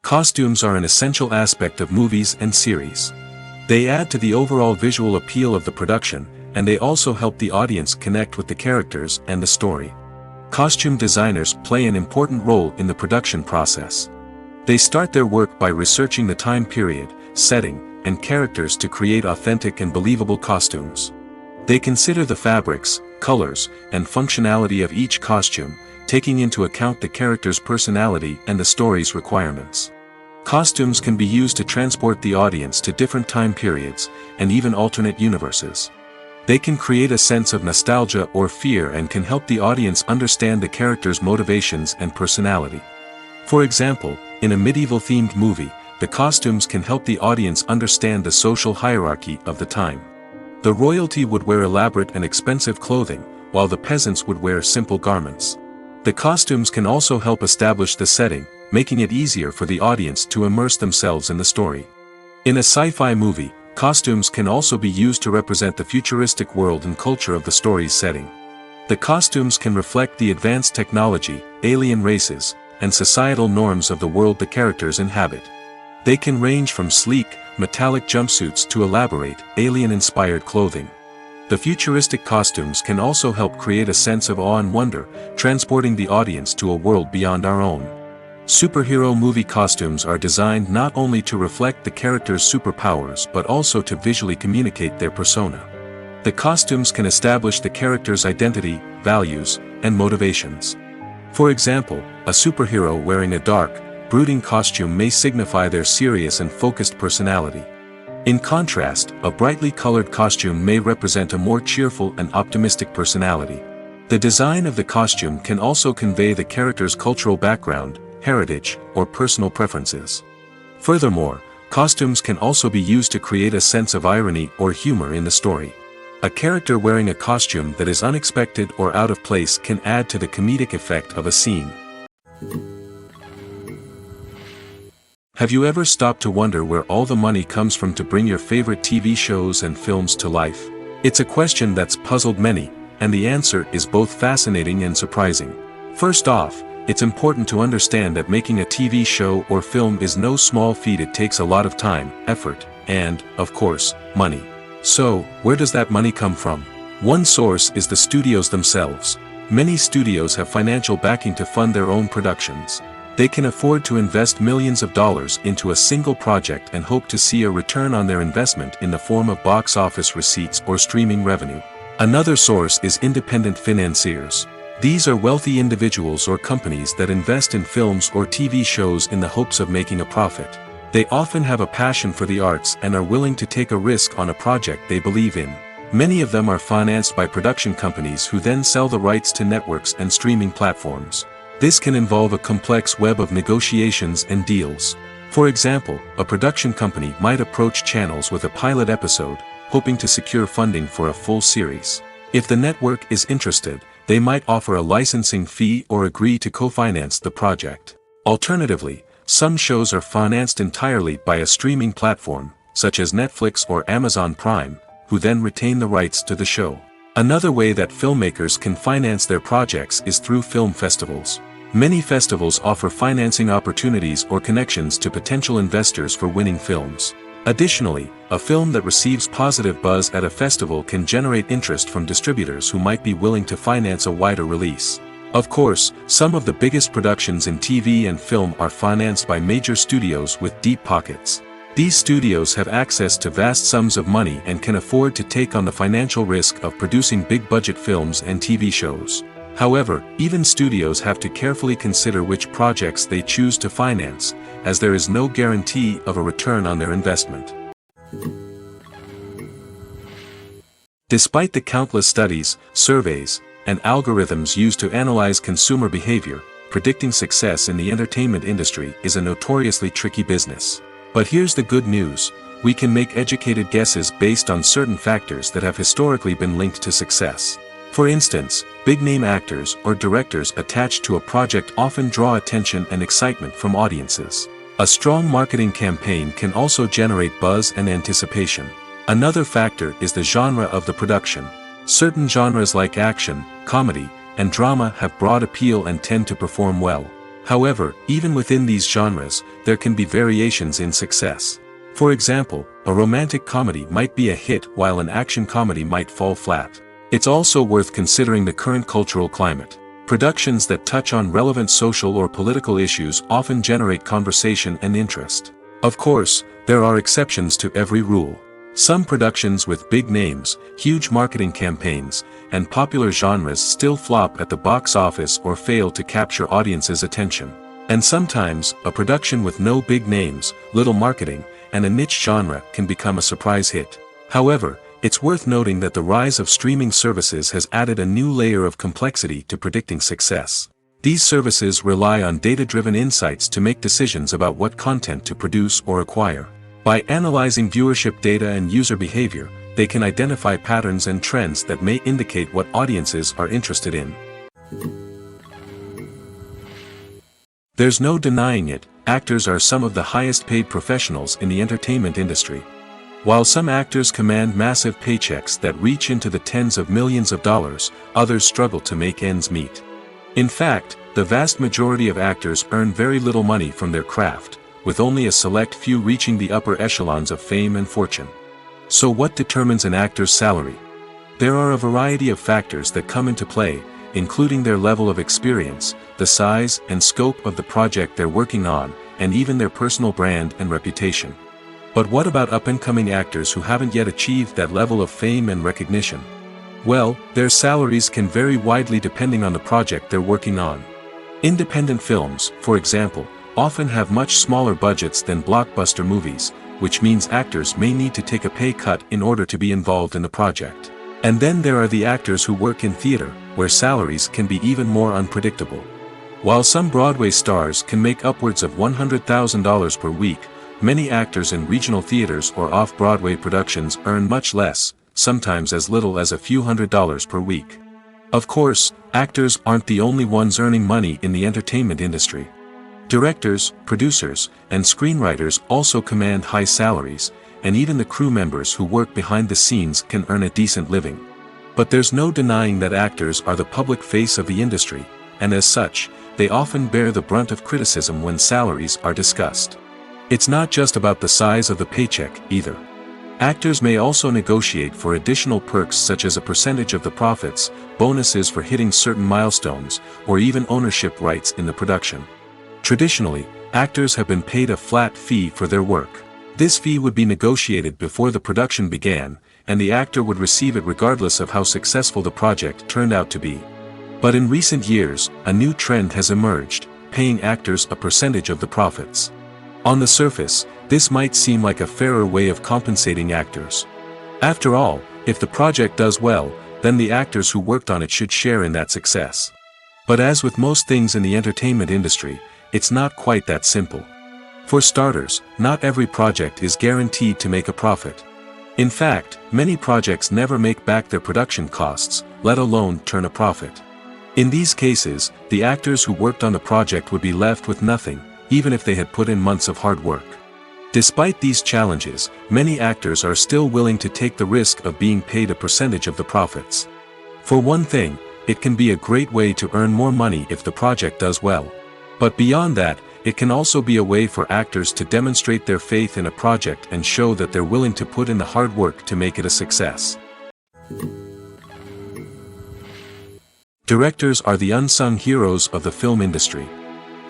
Costumes are an essential aspect of movies and series. They add to the overall visual appeal of the production, and they also help the audience connect with the characters and the story. Costume designers play an important role in the production process. They start their work by researching the time period, setting, and characters to create authentic and believable costumes. They consider the fabrics, colors, and functionality of each costume, taking into account the character's personality and the story's requirements. Costumes can be used to transport the audience to different time periods, and even alternate universes. They can create a sense of nostalgia or fear and can help the audience understand the character's motivations and personality. For example, in a medieval-themed movie, the costumes can help the audience understand the social hierarchy of the time. The royalty would wear elaborate and expensive clothing, while the peasants would wear simple garments. The costumes can also help establish the setting, making it easier for the audience to immerse themselves in the story. In a sci-fi movie, costumes can also be used to represent the futuristic world and culture of the story's setting. The costumes can reflect the advanced technology, alien races, and societal norms of the world the characters inhabit. They can range from sleek, metallic jumpsuits to elaborate, alien-inspired clothing. The futuristic costumes can also help create a sense of awe and wonder, transporting the audience to a world beyond our own. Superhero movie costumes are designed not only to reflect the character's superpowers but also to visually communicate their persona. The costumes can establish the character's identity, values, and motivations. For example, a superhero wearing a dark, brooding costume may signify their serious and focused personality. In contrast, a brightly colored costume may represent a more cheerful and optimistic personality. The design of the costume can also convey the character's cultural background, heritage, or personal preferences. Furthermore, costumes can also be used to create a sense of irony or humor in the story. A character wearing a costume that is unexpected or out of place can add to the comedic effect of a scene. Have you ever stopped to wonder where all the money comes from to bring your favorite TV shows and films to life? It's a question that's puzzled many, and the answer is both fascinating and surprising. First off, it's important to understand that making a TV show or film is no small feat. It takes a lot of time, effort, and, of course, money. So, where does that money come from? One source is the studios themselves. Many studios have financial backing to fund their own productions. They can afford to invest millions of dollars into a single project and hope to see a return on their investment in the form of box office receipts or streaming revenue. Another source is independent financiers. These are wealthy individuals or companies that invest in films or TV shows in the hopes of making a profit. They often have a passion for the arts and are willing to take a risk on a project they believe in. Many of them are financed by production companies who then sell the rights to networks and streaming platforms. This can involve a complex web of negotiations and deals. For example, a production company might approach channels with a pilot episode, hoping to secure funding for a full series. If the network is interested, they might offer a licensing fee or agree to co-finance the project. Alternatively, some shows are financed entirely by a streaming platform, such as Netflix or Amazon Prime, who then retain the rights to the show. Another way that filmmakers can finance their projects is through film festivals. Many festivals offer financing opportunities or connections to potential investors for winning films. Additionally, a film that receives positive buzz at a festival can generate interest from distributors who might be willing to finance a wider release. Of course, some of the biggest productions in TV and film are financed by major studios with deep pockets. These studios have access to vast sums of money and can afford to take on the financial risk of producing big-budget films and TV shows. However, even studios have to carefully consider which projects they choose to finance, as there is no guarantee of a return on their investment. Despite the countless studies, surveys, and algorithms used to analyze consumer behavior, predicting success in the entertainment industry is a notoriously tricky business. But here's the good news: we can make educated guesses based on certain factors that have historically been linked to success. For instance, big-name actors or directors attached to a project often draw attention and excitement from audiences. A strong marketing campaign can also generate buzz and anticipation. Another factor is the genre of the production. Certain genres like action, comedy, and drama have broad appeal and tend to perform well. However, even within these genres, there can be variations in success. For example, a romantic comedy might be a hit while an action comedy might fall flat. It's also worth considering the current cultural climate. Productions that touch on relevant social or political issues often generate conversation and interest. Of course, there are exceptions to every rule. Some productions with big names, huge marketing campaigns, and popular genres still flop at the box office or fail to capture audiences' attention. And sometimes, a production with no big names, little marketing, and a niche genre can become a surprise hit. However, it's worth noting that the rise of streaming services has added a new layer of complexity to predicting success. These services rely on data-driven insights to make decisions about what content to produce or acquire. By analyzing viewership data and user behavior, they can identify patterns and trends that may indicate what audiences are interested in. There's no denying it, actors are some of the highest-paid professionals in the entertainment industry. While some actors command massive paychecks that reach into the tens of millions of dollars, others struggle to make ends meet. In fact, the vast majority of actors earn very little money from their craft, with only a select few reaching the upper echelons of fame and fortune. So what determines an actor's salary? There are a variety of factors that come into play, including their level of experience, the size and scope of the project they're working on, and even their personal brand and reputation. But what about up-and-coming actors who haven't yet achieved that level of fame and recognition? Well, their salaries can vary widely depending on the project they're working on. Independent films, for example, often have much smaller budgets than blockbuster movies, which means actors may need to take a pay cut in order to be involved in the project. And then there are the actors who work in theater, where salaries can be even more unpredictable. While some Broadway stars can make upwards of $100,000 per week, many actors in regional theaters or off-Broadway productions earn much less, sometimes as little as a few $100s per week. Of course, actors aren't the only ones earning money in the entertainment industry. Directors, producers, and screenwriters also command high salaries, and even the crew members who work behind the scenes can earn a decent living. But there's no denying that actors are the public face of the industry, and as such, they often bear the brunt of criticism when salaries are discussed. It's not just about the size of the paycheck, either. Actors may also negotiate for additional perks such as a percentage of the profits, bonuses for hitting certain milestones, or even ownership rights in the production. Traditionally, actors have been paid a flat fee for their work. This fee would be negotiated before the production began, and the actor would receive it regardless of how successful the project turned out to be. But in recent years, a new trend has emerged, paying actors a percentage of the profits. On the surface, this might seem like a fairer way of compensating actors. After all, if the project does well, then the actors who worked on it should share in that success. But as with most things in the entertainment industry, it's not quite that simple. For starters, not every project is guaranteed to make a profit. In fact, many projects never make back their production costs, let alone turn a profit. In these cases, the actors who worked on the project would be left with nothing, even if they had put in months of hard work. Despite these challenges, many actors are still willing to take the risk of being paid a percentage of the profits. For one thing, it can be a great way to earn more money if the project does well. But beyond that, it can also be a way for actors to demonstrate their faith in a project and show that they're willing to put in the hard work to make it a success. Directors are the unsung heroes of the film industry.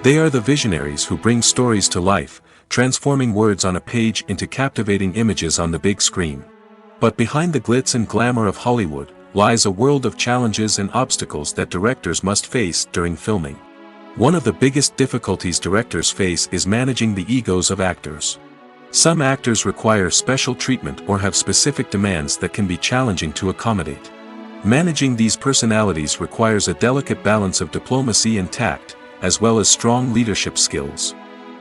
They are the visionaries who bring stories to life, transforming words on a page into captivating images on the big screen. But behind the glitz and glamour of Hollywood lies a world of challenges and obstacles that directors must face during filming. One of the biggest difficulties directors face is managing the egos of actors. Some actors require special treatment or have specific demands that can be challenging to accommodate. Managing these personalities requires a delicate balance of diplomacy and tact, as well as strong leadership skills.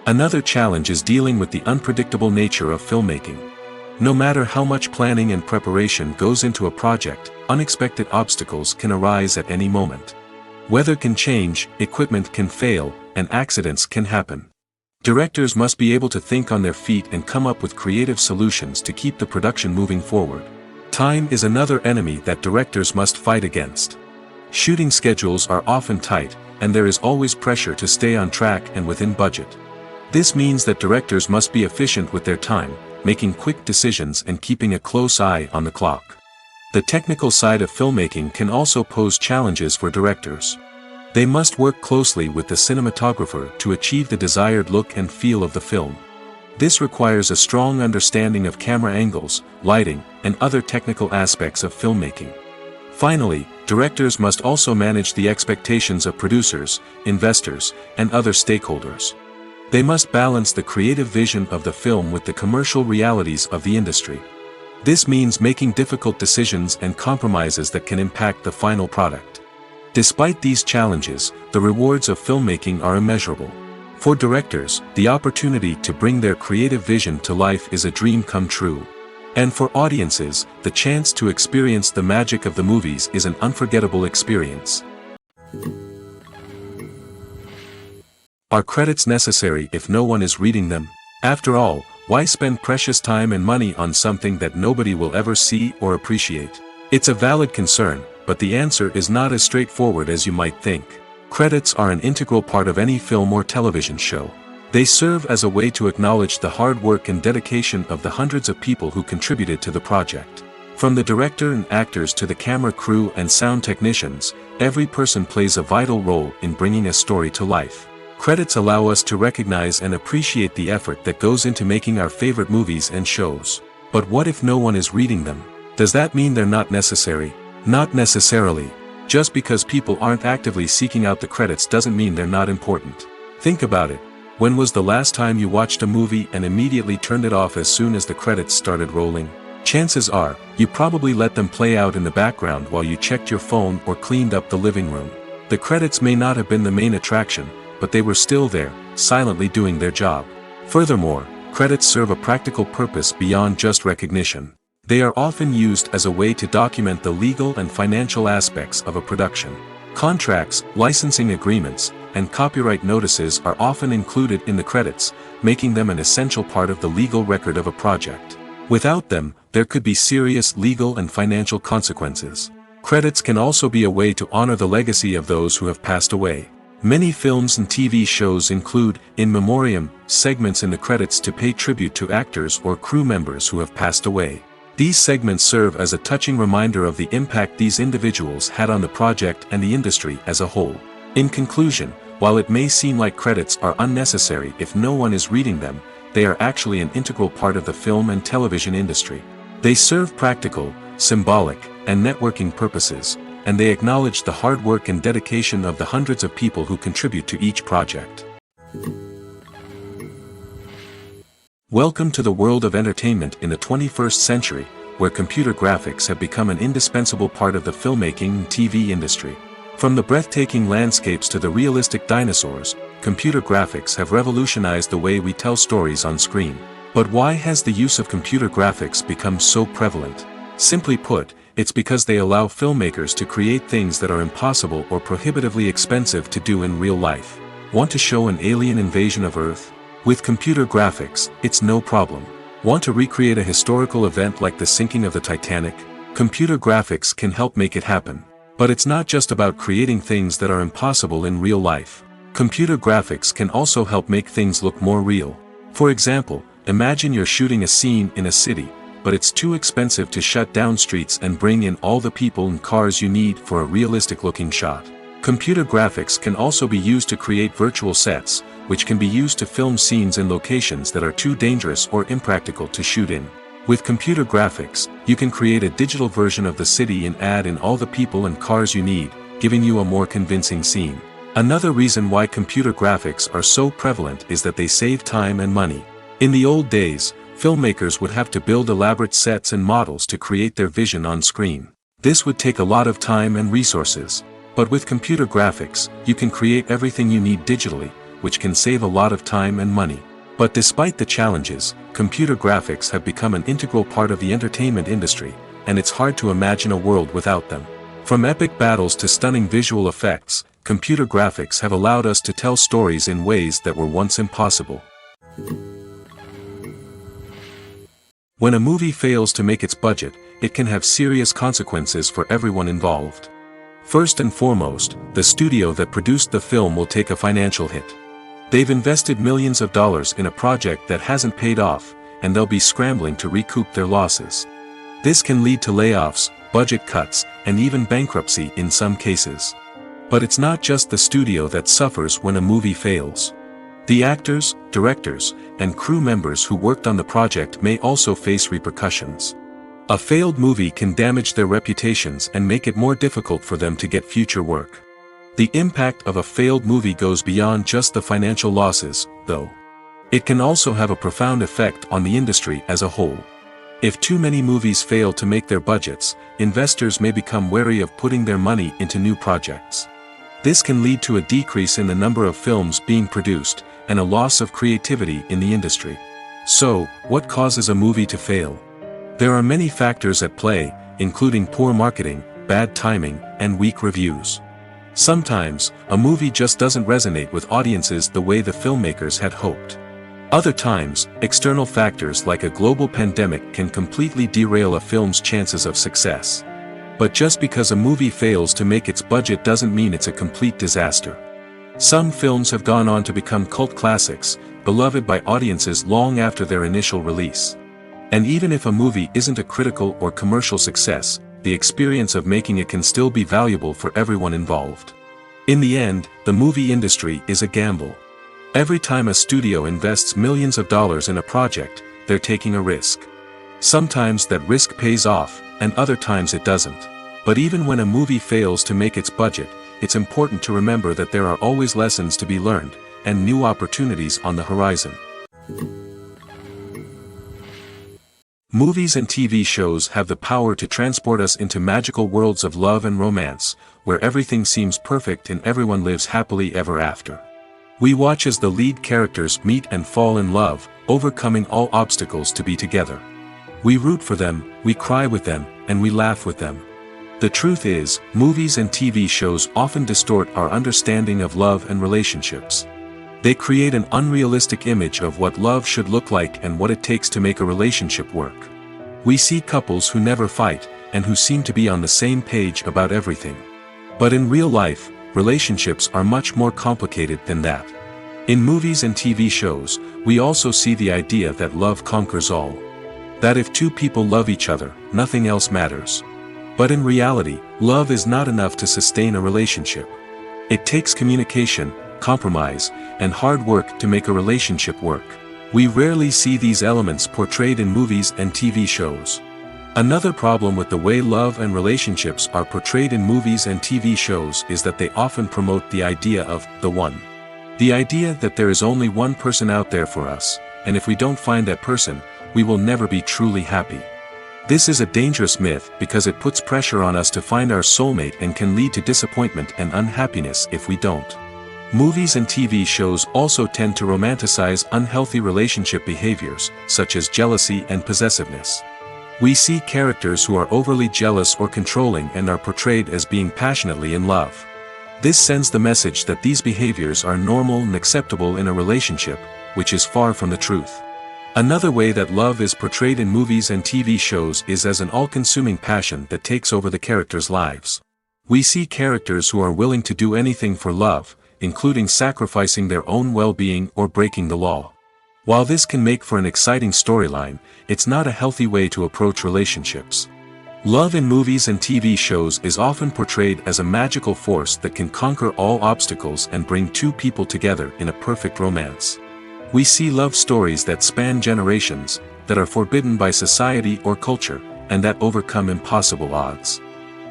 Another challenge is dealing with the unpredictable nature of filmmaking. No matter how much planning and preparation goes into a project, unexpected obstacles can arise at any moment. Weather can change, equipment can fail, and accidents can happen. Directors must be able to think on their feet and come up with creative solutions to keep the production moving forward. Time is another enemy that directors must fight against. Shooting schedules are often tight, and there is always pressure to stay on track and within budget. This means that directors must be efficient with their time, making quick decisions and keeping a close eye on the clock. The technical side of filmmaking can also pose challenges for directors. They must work closely with the cinematographer to achieve the desired look and feel of the film. This requires a strong understanding of camera angles, lighting, and other technical aspects of filmmaking. Finally, directors must also manage the expectations of producers, investors, and other stakeholders. They must balance the creative vision of the film with the commercial realities of the industry. This means making difficult decisions and compromises that can impact the final product. Despite these challenges, the rewards of filmmaking are immeasurable. For directors, the opportunity to bring their creative vision to life is a dream come true. And for audiences, the chance to experience the magic of the movies is an unforgettable experience. Are credits necessary if no one is reading them? After all, why spend precious time and money on something that nobody will ever see or appreciate? It's a valid concern, but the answer is not as straightforward as you might think. Credits are an integral part of any film or television show. They serve as a way to acknowledge the hard work and dedication of the hundreds of people who contributed to the project. From the director and actors to the camera crew and sound technicians, every person plays a vital role in bringing a story to life. Credits allow us to recognize and appreciate the effort that goes into making our favorite movies and shows. But what if no one is reading them? Does that mean they're not necessary? Not necessarily. Just because people aren't actively seeking out the credits doesn't mean they're not important. Think about it. When was the last time you watched a movie and immediately turned it off as soon as the credits started rolling? Chances are, you probably let them play out in the background while you checked your phone or cleaned up the living room. The credits may not have been the main attraction, but they were still there, silently doing their job. Furthermore, credits serve a practical purpose beyond just recognition. They are often used as a way to document the legal and financial aspects of a production. Contracts, licensing agreements, and copyright notices are often included in the credits, making them an essential part of the legal record of a project. Without them, there could be serious legal and financial consequences. Credits can also be a way to honor the legacy of those who have passed away. Many films and TV shows include, in memoriam, segments in the credits to pay tribute to actors or crew members who have passed away. These segments serve as a touching reminder of the impact these individuals had on the project and the industry as a whole. In conclusion, while it may seem like credits are unnecessary if no one is reading them, they are actually an integral part of the film and television industry. They serve practical, symbolic, and networking purposes, and they acknowledge the hard work and dedication of the hundreds of people who contribute to each project. Welcome to the world of entertainment in the 21st century, where computer graphics have become an indispensable part of the filmmaking and TV industry. From the breathtaking landscapes to the realistic dinosaurs, computer graphics have revolutionized the way we tell stories on screen. But why has the use of computer graphics become so prevalent? Simply put, it's because they allow filmmakers to create things that are impossible or prohibitively expensive to do in real life. Want to show an alien invasion of Earth? With computer graphics, it's no problem. Want to recreate a historical event like the sinking of the Titanic? Computer graphics can help make it happen. But it's not just about creating things that are impossible in real life. Computer graphics can also help make things look more real. For example, imagine you're shooting a scene in a city, but it's too expensive to shut down streets and bring in all the people and cars you need for a realistic-looking shot. Computer graphics can also be used to create virtual sets, which can be used to film scenes in locations that are too dangerous or impractical to shoot in. With computer graphics, you can create a digital version of the city and add in all the people and cars you need, giving you a more convincing scene. Another reason why computer graphics are so prevalent is that they save time and money. In the old days, filmmakers would have to build elaborate sets and models to create their vision on screen. This would take a lot of time and resources. But with computer graphics, you can create everything you need digitally, which can save a lot of time and money. But despite the challenges, computer graphics have become an integral part of the entertainment industry, and it's hard to imagine a world without them. From epic battles to stunning visual effects, computer graphics have allowed us to tell stories in ways that were once impossible. When a movie fails to make its budget, it can have serious consequences for everyone involved. First and foremost, the studio that produced the film will take a financial hit. They've invested millions of dollars in a project that hasn't paid off, and they'll be scrambling to recoup their losses. This can lead to layoffs, budget cuts, and even bankruptcy in some cases. But it's not just the studio that suffers when a movie fails. The actors, directors, and crew members who worked on the project may also face repercussions. A failed movie can damage their reputations and make it more difficult for them to get future work. The impact of a failed movie goes beyond just the financial losses, though. It can also have a profound effect on the industry as a whole. If too many movies fail to make their budgets, investors may become wary of putting their money into new projects. This can lead to a decrease in the number of films being produced, and a loss of creativity in the industry. So, what causes a movie to fail? There are many factors at play, including poor marketing, bad timing, and weak reviews. Sometimes, a movie just doesn't resonate with audiences the way the filmmakers had hoped. Other times, external factors like a global pandemic can completely derail a film's chances of success. But just because a movie fails to make its budget doesn't mean it's a complete disaster. Some films have gone on to become cult classics, beloved by audiences long after their initial release. And even if a movie isn't a critical or commercial success, the experience of making it can still be valuable for everyone involved. In the end, the movie industry is a gamble. Every time a studio invests millions of dollars in a project, they're taking a risk. Sometimes that risk pays off, and other times it doesn't. But even when a movie fails to make its budget, it's important to remember that there are always lessons to be learned, and new opportunities on the horizon. Movies and TV shows have the power to transport us into magical worlds of love and romance, where everything seems perfect and everyone lives happily ever after. We watch as the lead characters meet and fall in love, overcoming all obstacles to be together. We root for them, we cry with them, and we laugh with them. The truth is, movies and TV shows often distort our understanding of love and relationships. They create an unrealistic image of what love should look like and what it takes to make a relationship work. We see couples who never fight, and who seem to be on the same page about everything. But in real life, relationships are much more complicated than that. In movies and TV shows, we also see the idea that love conquers all. That if two people love each other, nothing else matters. But in reality, love is not enough to sustain a relationship. It takes communication, compromise, and hard work to make a relationship work. We rarely see these elements portrayed in movies and TV shows. Another problem with the way love and relationships are portrayed in movies and TV shows is that they often promote the idea of the one. The idea that there is only one person out there for us, and if we don't find that person, we will never be truly happy. This is a dangerous myth because it puts pressure on us to find our soulmate and can lead to disappointment and unhappiness if we don't. Movies and TV shows also tend to romanticize unhealthy relationship behaviors, such as jealousy and possessiveness. We see characters who are overly jealous or controlling and are portrayed as being passionately in love. This sends the message that these behaviors are normal and acceptable in a relationship, which is far from the truth. Another way that love is portrayed in movies and TV shows is as an all-consuming passion that takes over the characters' lives. We see characters who are willing to do anything for love, including sacrificing their own well-being or breaking the law. While this can make for an exciting storyline, it's not a healthy way to approach relationships. Love in movies and TV shows is often portrayed as a magical force that can conquer all obstacles and bring two people together in a perfect romance. We see love stories that span generations, that are forbidden by society or culture, and that overcome impossible odds.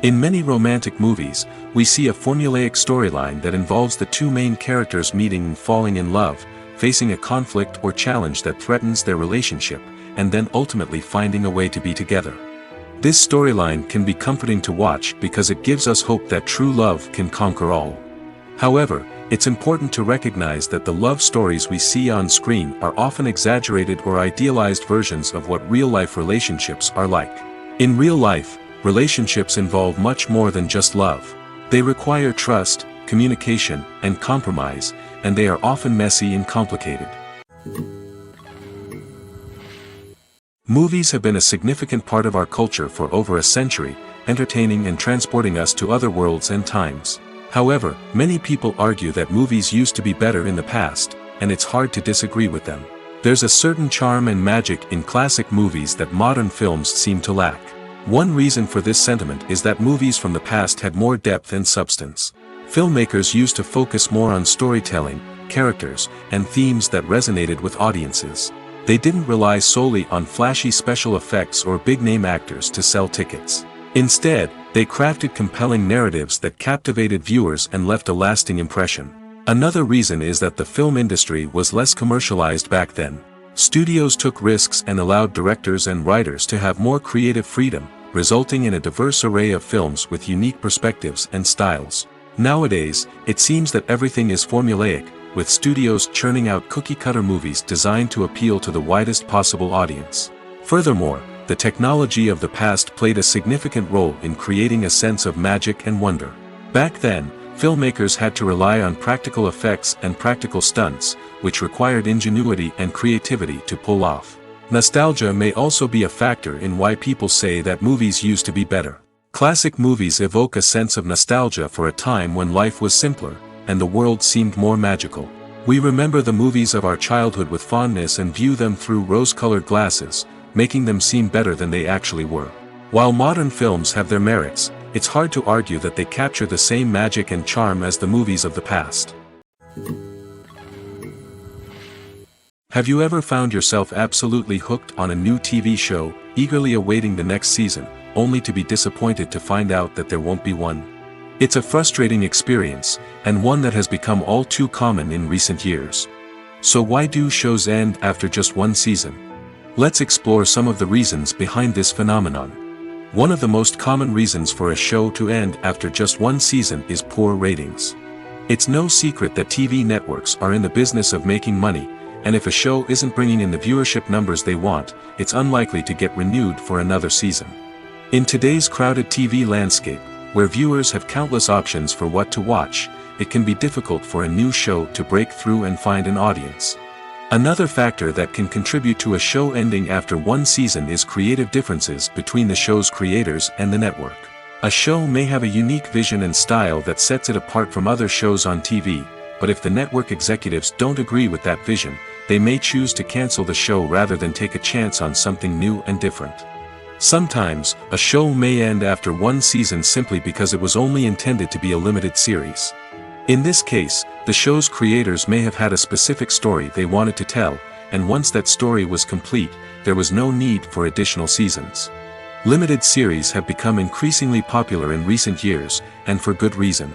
In many romantic movies, we see a formulaic storyline that involves the two main characters meeting and falling in love, facing a conflict or challenge that threatens their relationship, and then ultimately finding a way to be together. This storyline can be comforting to watch because it gives us hope that true love can conquer all. However, it's important to recognize that the love stories we see on screen are often exaggerated or idealized versions of what real-life relationships are like. In real life, relationships involve much more than just love. They require trust, communication, and compromise, and they are often messy and complicated. Movies have been a significant part of our culture for over a century, entertaining and transporting us to other worlds and times. However, many people argue that movies used to be better in the past, and it's hard to disagree with them. There's a certain charm and magic in classic movies that modern films seem to lack. One reason for this sentiment is that movies from the past had more depth and substance. Filmmakers used to focus more on storytelling, characters, and themes that resonated with audiences. They didn't rely solely on flashy special effects or big-name actors to sell tickets. Instead, they crafted compelling narratives that captivated viewers and left a lasting impression. Another reason is that the film industry was less commercialized back then. Studios took risks and allowed directors and writers to have more creative freedom, resulting in a diverse array of films with unique perspectives and styles. Nowadays, it seems that everything is formulaic, with studios churning out cookie-cutter movies designed to appeal to the widest possible audience. Furthermore, the technology of the past played a significant role in creating a sense of magic and wonder. Back then, filmmakers had to rely on practical effects and practical stunts, which required ingenuity and creativity to pull off. Nostalgia may also be a factor in why people say that movies used to be better. Classic movies evoke a sense of nostalgia for a time when life was simpler, and the world seemed more magical. We remember the movies of our childhood with fondness and view them through rose-colored glasses, making them seem better than they actually were. While modern films have their merits, it's hard to argue that they capture the same magic and charm as the movies of the past. Have you ever found yourself absolutely hooked on a new TV show, eagerly awaiting the next season, only to be disappointed to find out that there won't be one? It's a frustrating experience, and one that has become all too common in recent years. So why do shows end after just one season? Let's explore some of the reasons behind this phenomenon. One of the most common reasons for a show to end after just one season is poor ratings. It's no secret that TV networks are in the business of making money, and if a show isn't bringing in the viewership numbers they want, it's unlikely to get renewed for another season. In today's crowded TV landscape, where viewers have countless options for what to watch, it can be difficult for a new show to break through and find an audience. Another factor that can contribute to a show ending after one season is creative differences between the show's creators and the network. A show may have a unique vision and style that sets it apart from other shows on TV, but if the network executives don't agree with that vision, they may choose to cancel the show rather than take a chance on something new and different. Sometimes, a show may end after one season simply because it was only intended to be a limited series. In this case, the show's creators may have had a specific story they wanted to tell, and once that story was complete, there was no need for additional seasons. Limited series have become increasingly popular in recent years, and for good reason.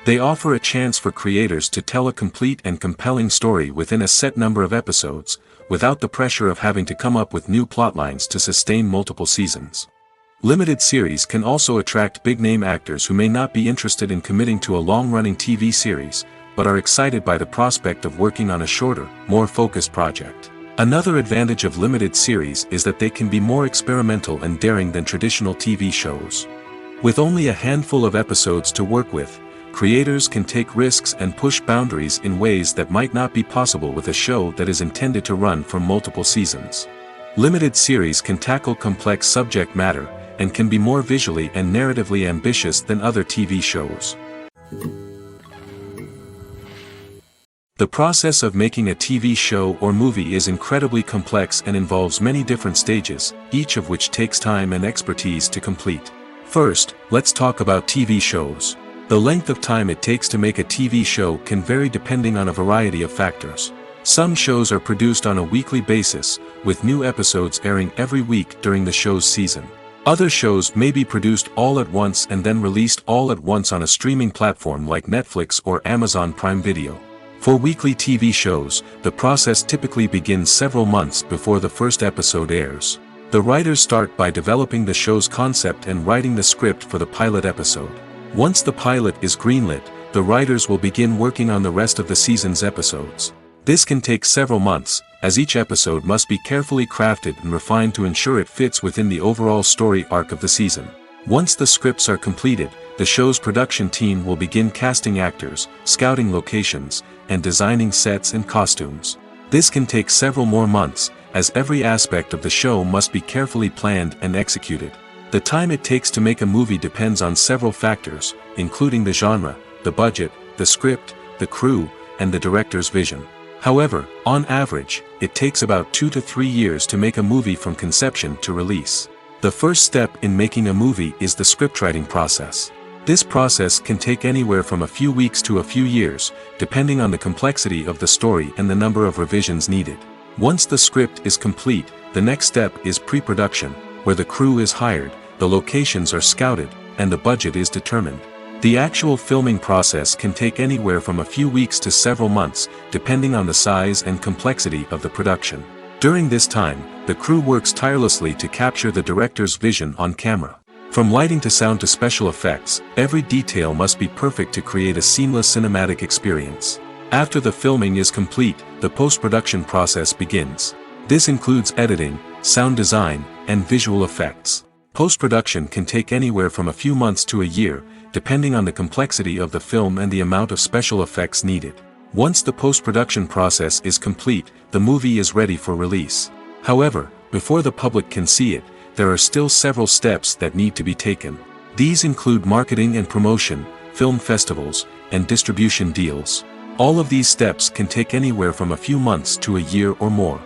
They offer a chance for creators to tell a complete and compelling story within a set number of episodes, without the pressure of having to come up with new plotlines to sustain multiple seasons. Limited series can also attract big-name actors who may not be interested in committing to a long-running TV series, but are excited by the prospect of working on a shorter, more focused project. Another advantage of limited series is that they can be more experimental and daring than traditional TV shows. With only a handful of episodes to work with, creators can take risks and push boundaries in ways that might not be possible with a show that is intended to run for multiple seasons. Limited series can tackle complex subject matter, and can be more visually and narratively ambitious than other TV shows. The process of making a TV show or movie is incredibly complex and involves many different stages, each of which takes time and expertise to complete. First, let's talk about TV shows. The length of time it takes to make a TV show can vary depending on a variety of factors. Some shows are produced on a weekly basis, with new episodes airing every week during the show's season. Other shows may be produced all at once and then released all at once on a streaming platform like Netflix or Amazon Prime Video. For weekly TV shows, the process typically begins several months before the first episode airs. The writers start by developing the show's concept and writing the script for the pilot episode. Once the pilot is greenlit, the writers will begin working on the rest of the season's episodes. This can take several months, as each episode must be carefully crafted and refined to ensure it fits within the overall story arc of the season. Once the scripts are completed, the show's production team will begin casting actors, scouting locations, and designing sets and costumes. This can take several more months, as every aspect of the show must be carefully planned and executed. The time it takes to make a movie depends on several factors, including the genre, the budget, the script, the crew, and the director's vision. However, on average, it takes about 2 to 3 years to make a movie from conception to release. The first step in making a movie is the scriptwriting process. This process can take anywhere from a few weeks to a few years, depending on the complexity of the story and the number of revisions needed. Once the script is complete, the next step is pre-production, where the crew is hired, the locations are scouted, and the budget is determined. The actual filming process can take anywhere from a few weeks to several months, depending on the size and complexity of the production. During this time, the crew works tirelessly to capture the director's vision on camera. From lighting to sound to special effects, every detail must be perfect to create a seamless cinematic experience. After the filming is complete, the post-production process begins. This includes editing, sound design, and visual effects. Post-production can take anywhere from a few months to a year, depending on the complexity of the film and the amount of special effects needed. Once the post-production process is complete, the movie is ready for release. However, before the public can see it, there are still several steps that need to be taken. These include marketing and promotion, film festivals, and distribution deals. All of these steps can take anywhere from a few months to a year or more.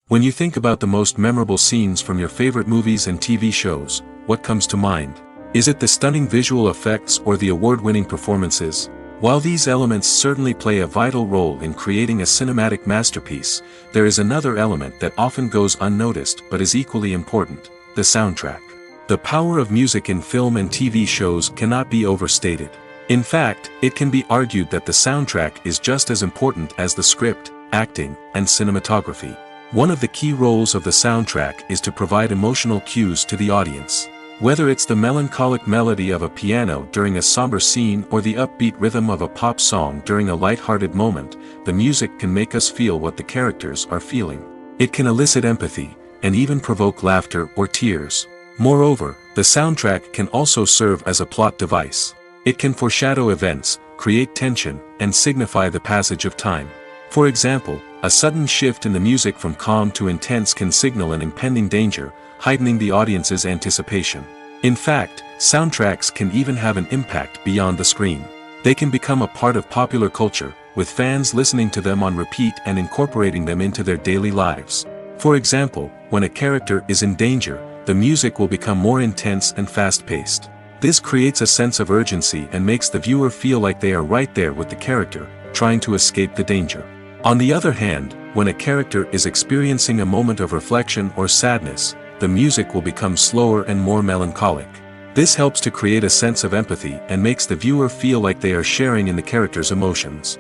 When you think about the most memorable scenes from your favorite movies and TV shows, what comes to mind? Is it the stunning visual effects or the award-winning performances? While these elements certainly play a vital role in creating a cinematic masterpiece, there is another element that often goes unnoticed but is equally important: the soundtrack. The power of music in film and TV shows cannot be overstated. In fact, it can be argued that the soundtrack is just as important as the script, acting, and cinematography. One of the key roles of the soundtrack is to provide emotional cues to the audience. Whether it's the melancholic melody of a piano during a somber scene or the upbeat rhythm of a pop song during a light-hearted moment, the music can make us feel what the characters are feeling. It can elicit empathy, and even provoke laughter or tears. Moreover, the soundtrack can also serve as a plot device. It can foreshadow events, create tension, and signify the passage of time. For example, a sudden shift in the music from calm to intense can signal an impending danger, heightening the audience's anticipation. In fact, soundtracks can even have an impact beyond the screen. They can become a part of popular culture, with fans listening to them on repeat and incorporating them into their daily lives. For example, when a character is in danger, the music will become more intense and fast-paced. This creates a sense of urgency and makes the viewer feel like they are right there with the character, trying to escape the danger. On the other hand, when a character is experiencing a moment of reflection or sadness, the music will become slower and more melancholic. This helps to create a sense of empathy and makes the viewer feel like they are sharing in the character's emotions.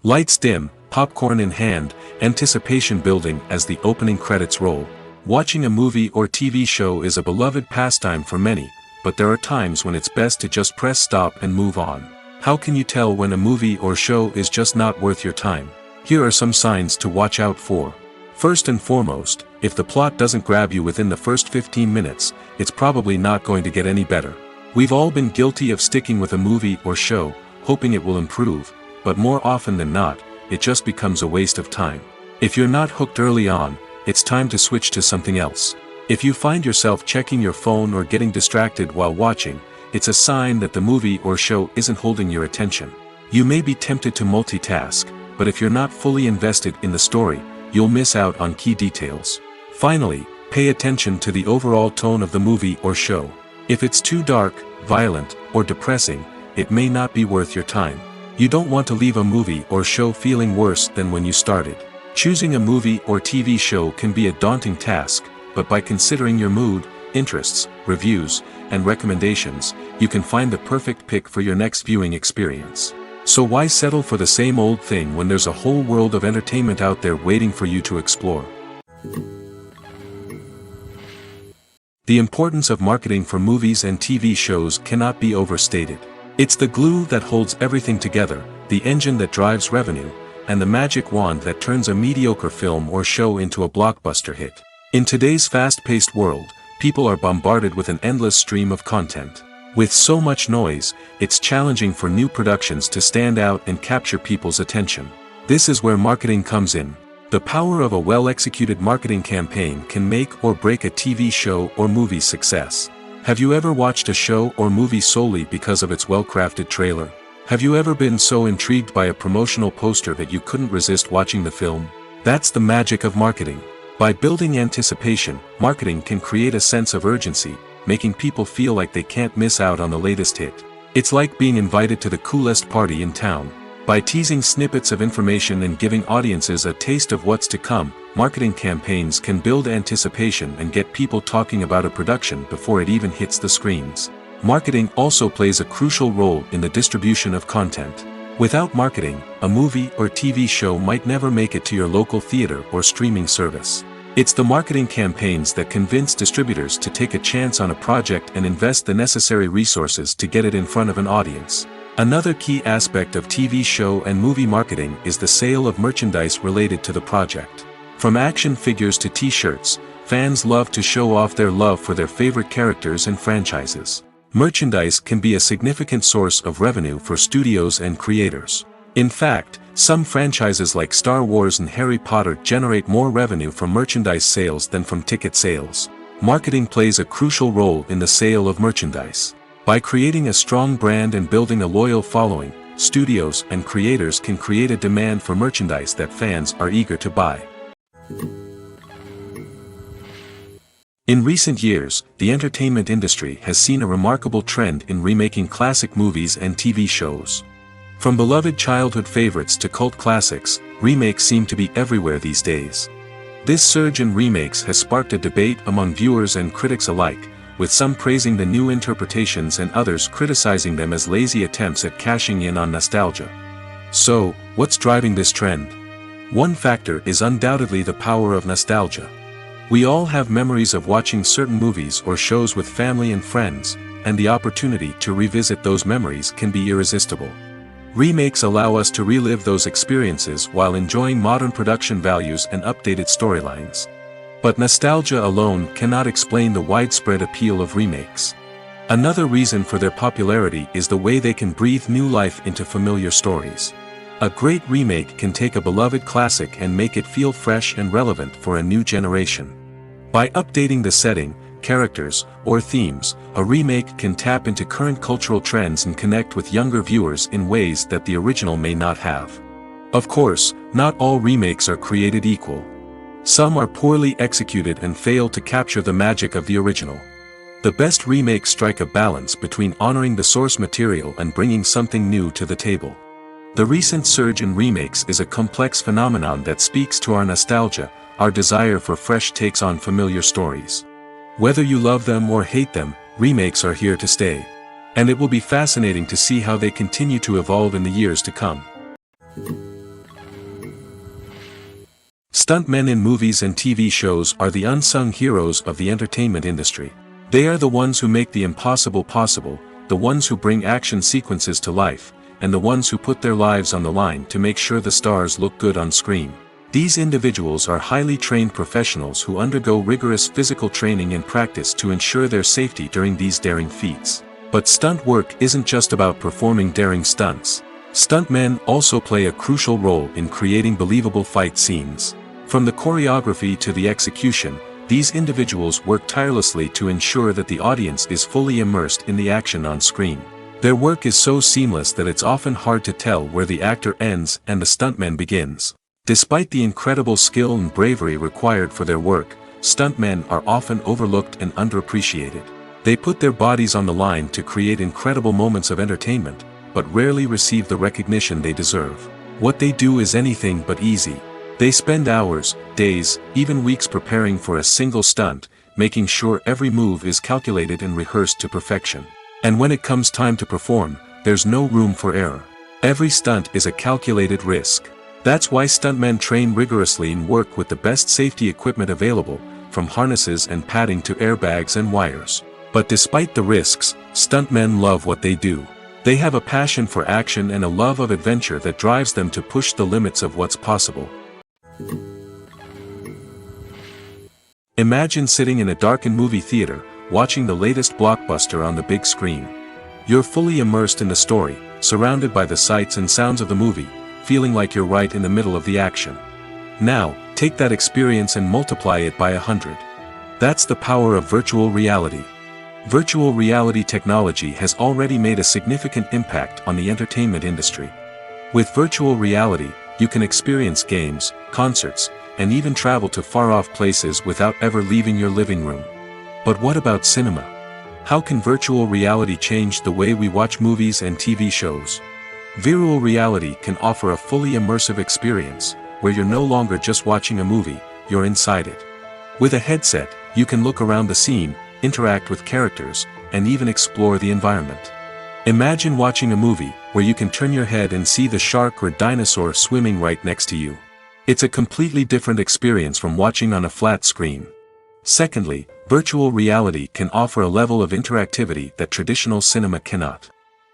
Lights dim, popcorn in hand, anticipation building as the opening credits roll. Watching a movie or TV show is a beloved pastime for many, but there are times when it's best to just press stop and move on. How can you tell when a movie or show is just not worth your time? Here are some signs to watch out for. First and foremost, if the plot doesn't grab you within the first 15 minutes, it's probably not going to get any better. We've all been guilty of sticking with a movie or show, hoping it will improve, but more often than not, it just becomes a waste of time. If you're not hooked early on, it's time to switch to something else. If you find yourself checking your phone or getting distracted while watching, it's a sign that the movie or show isn't holding your attention. You may be tempted to multitask, but if you're not fully invested in the story, you'll miss out on key details. Finally, pay attention to the overall tone of the movie or show. If it's too dark, violent, or depressing, it may not be worth your time. You don't want to leave a movie or show feeling worse than when you started. Choosing a movie or TV show can be a daunting task, but by considering your mood, interests, reviews, and recommendations, you can find the perfect pick for your next viewing experience. So why settle for the same old thing when there's a whole world of entertainment out there waiting for you to explore? The importance of marketing for movies and TV shows cannot be overstated. It's the glue that holds everything together, the engine that drives revenue, and the magic wand that turns a mediocre film or show into a blockbuster hit. In today's fast-paced world, people are bombarded with an endless stream of content. With so much noise, it's challenging for new productions to stand out and capture people's attention. This is where marketing comes in. The power of a well-executed marketing campaign can make or break a TV show or movie's success. Have you ever watched a show or movie solely because of its well-crafted trailer? Have you ever been so intrigued by a promotional poster that you couldn't resist watching the film? That's the magic of marketing. By building anticipation, marketing can create a sense of urgency, making people feel like they can't miss out on the latest hit. It's like being invited to the coolest party in town. By teasing snippets of information and giving audiences a taste of what's to come, marketing campaigns can build anticipation and get people talking about a production before it even hits the screens. Marketing also plays a crucial role in the distribution of content. Without marketing, a movie or TV show might never make it to your local theater or streaming service. It's the marketing campaigns that convince distributors to take a chance on a project and invest the necessary resources to get it in front of an audience. Another key aspect of TV show and movie marketing is the sale of merchandise related to the project. From action figures to t-shirts, fans love to show off their love for their favorite characters and franchises. Merchandise can be a significant source of revenue for studios and creators. In fact, some franchises like Star Wars and Harry Potter generate more revenue from merchandise sales than from ticket sales. Marketing plays a crucial role in the sale of merchandise. By creating a strong brand and building a loyal following, studios and creators can create a demand for merchandise that fans are eager to buy. In recent years, the entertainment industry has seen a remarkable trend in remaking classic movies and TV shows. From beloved childhood favorites to cult classics, remakes seem to be everywhere these days. This surge in remakes has sparked a debate among viewers and critics alike, with some praising the new interpretations and others criticizing them as lazy attempts at cashing in on nostalgia. So, what's driving this trend? One factor is undoubtedly the power of nostalgia. We all have memories of watching certain movies or shows with family and friends, and the opportunity to revisit those memories can be irresistible. Remakes allow us to relive those experiences while enjoying modern production values and updated storylines. But nostalgia alone cannot explain the widespread appeal of remakes. Another reason for their popularity is the way they can breathe new life into familiar stories. A great remake can take a beloved classic and make it feel fresh and relevant for a new generation. By updating the setting, characters, or themes, a remake can tap into current cultural trends and connect with younger viewers in ways that the original may not have. Of course, not all remakes are created equal. Some are poorly executed and fail to capture the magic of the original. The best remakes strike a balance between honoring the source material and bringing something new to the table. The recent surge in remakes is a complex phenomenon that speaks to our nostalgia, our desire for fresh takes on familiar stories. Whether you love them or hate them, remakes are here to stay. And it will be fascinating to see how they continue to evolve in the years to come. Stuntmen in movies and TV shows are the unsung heroes of the entertainment industry. They are the ones who make the impossible possible, the ones who bring action sequences to life, and the ones who put their lives on the line to make sure the stars look good on screen. These individuals are highly trained professionals who undergo rigorous physical training and practice to ensure their safety during these daring feats. But stunt work isn't just about performing daring stunts. Stuntmen also play a crucial role in creating believable fight scenes. From the choreography to the execution, these individuals work tirelessly to ensure that the audience is fully immersed in the action on screen. Their work is so seamless that it's often hard to tell where the actor ends and the stuntman begins. Despite the incredible skill and bravery required for their work, stuntmen are often overlooked and underappreciated. They put their bodies on the line to create incredible moments of entertainment, but rarely receive the recognition they deserve. What they do is anything but easy. They spend hours, days, even weeks preparing for a single stunt, making sure every move is calculated and rehearsed to perfection. And when it comes time to perform, there's no room for error. Every stunt is a calculated risk. That's why stuntmen train rigorously and work with the best safety equipment available, from harnesses and padding to airbags and wires. But despite the risks, stuntmen love what they do. They have a passion for action and a love of adventure that drives them to push the limits of what's possible. Imagine sitting in a darkened movie theater, watching the latest blockbuster on the big screen. You're fully immersed in the story, surrounded by the sights and sounds of the movie, feeling like you're right in the middle of the action. Now, take that experience and multiply it by 100. That's the power of virtual reality. Virtual reality technology has already made a significant impact on the entertainment industry. With virtual reality, you can experience games, concerts, and even travel to far-off places without ever leaving your living room. But what about cinema? How can virtual reality change the way we watch movies and TV shows? Virtual reality can offer a fully immersive experience, where you're no longer just watching a movie, you're inside it. With a headset, you can look around the scene, interact with characters, and even explore the environment. Imagine watching a movie where you can turn your head and see the shark or dinosaur swimming right next to you. It's a completely different experience from watching on a flat screen. Secondly, virtual reality can offer a level of interactivity that traditional cinema cannot.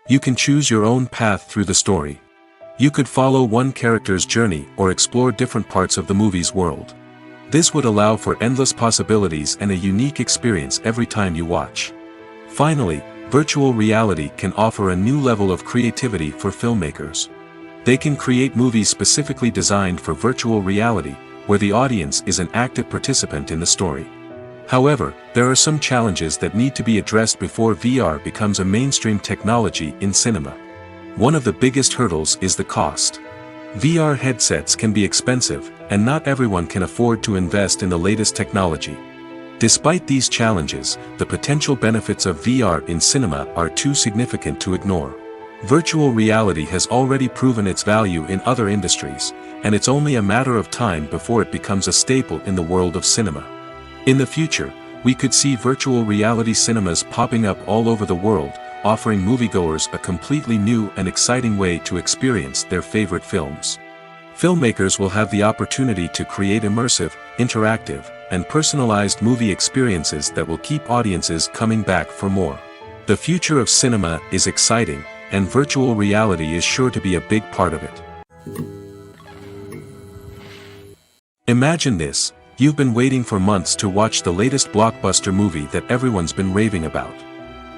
You can choose your own path through the story. You could follow one character's journey or explore different parts of the movie's world. This would allow for endless possibilities and a unique experience every time you watch. Finally, virtual reality can offer a new level of creativity for filmmakers. They can create movies specifically designed for virtual reality, where the audience is an active participant in the story. However, there are some challenges that need to be addressed before VR becomes a mainstream technology in cinema. One of the biggest hurdles is the cost. VR headsets can be expensive, and not everyone can afford to invest in the latest technology. Despite these challenges, the potential benefits of VR in cinema are too significant to ignore. Virtual reality has already proven its value in other industries, and it's only a matter of time before it becomes a staple in the world of cinema. In the future, we could see virtual reality cinemas popping up all over the world, offering moviegoers a completely new and exciting way to experience their favorite films. Filmmakers will have the opportunity to create immersive, interactive, and personalized movie experiences that will keep audiences coming back for more. The future of cinema is exciting, and virtual reality is sure to be a big part of it. Imagine this: you've been waiting for months to watch the latest blockbuster movie that everyone's been raving about.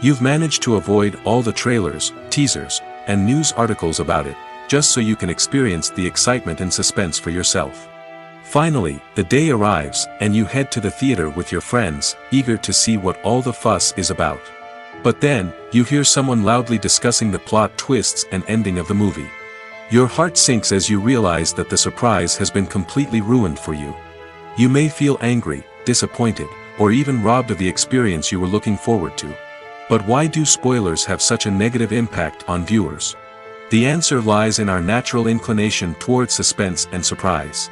You've managed to avoid all the trailers, teasers, and news articles about it, just so you can experience the excitement and suspense for yourself. Finally, the day arrives, and you head to the theater with your friends, eager to see what all the fuss is about. But then, you hear someone loudly discussing the plot twists and ending of the movie. Your heart sinks as you realize that the surprise has been completely ruined for you. You may feel angry, disappointed, or even robbed of the experience you were looking forward to. But why do spoilers have such a negative impact on viewers? The answer lies in our natural inclination toward suspense and surprise.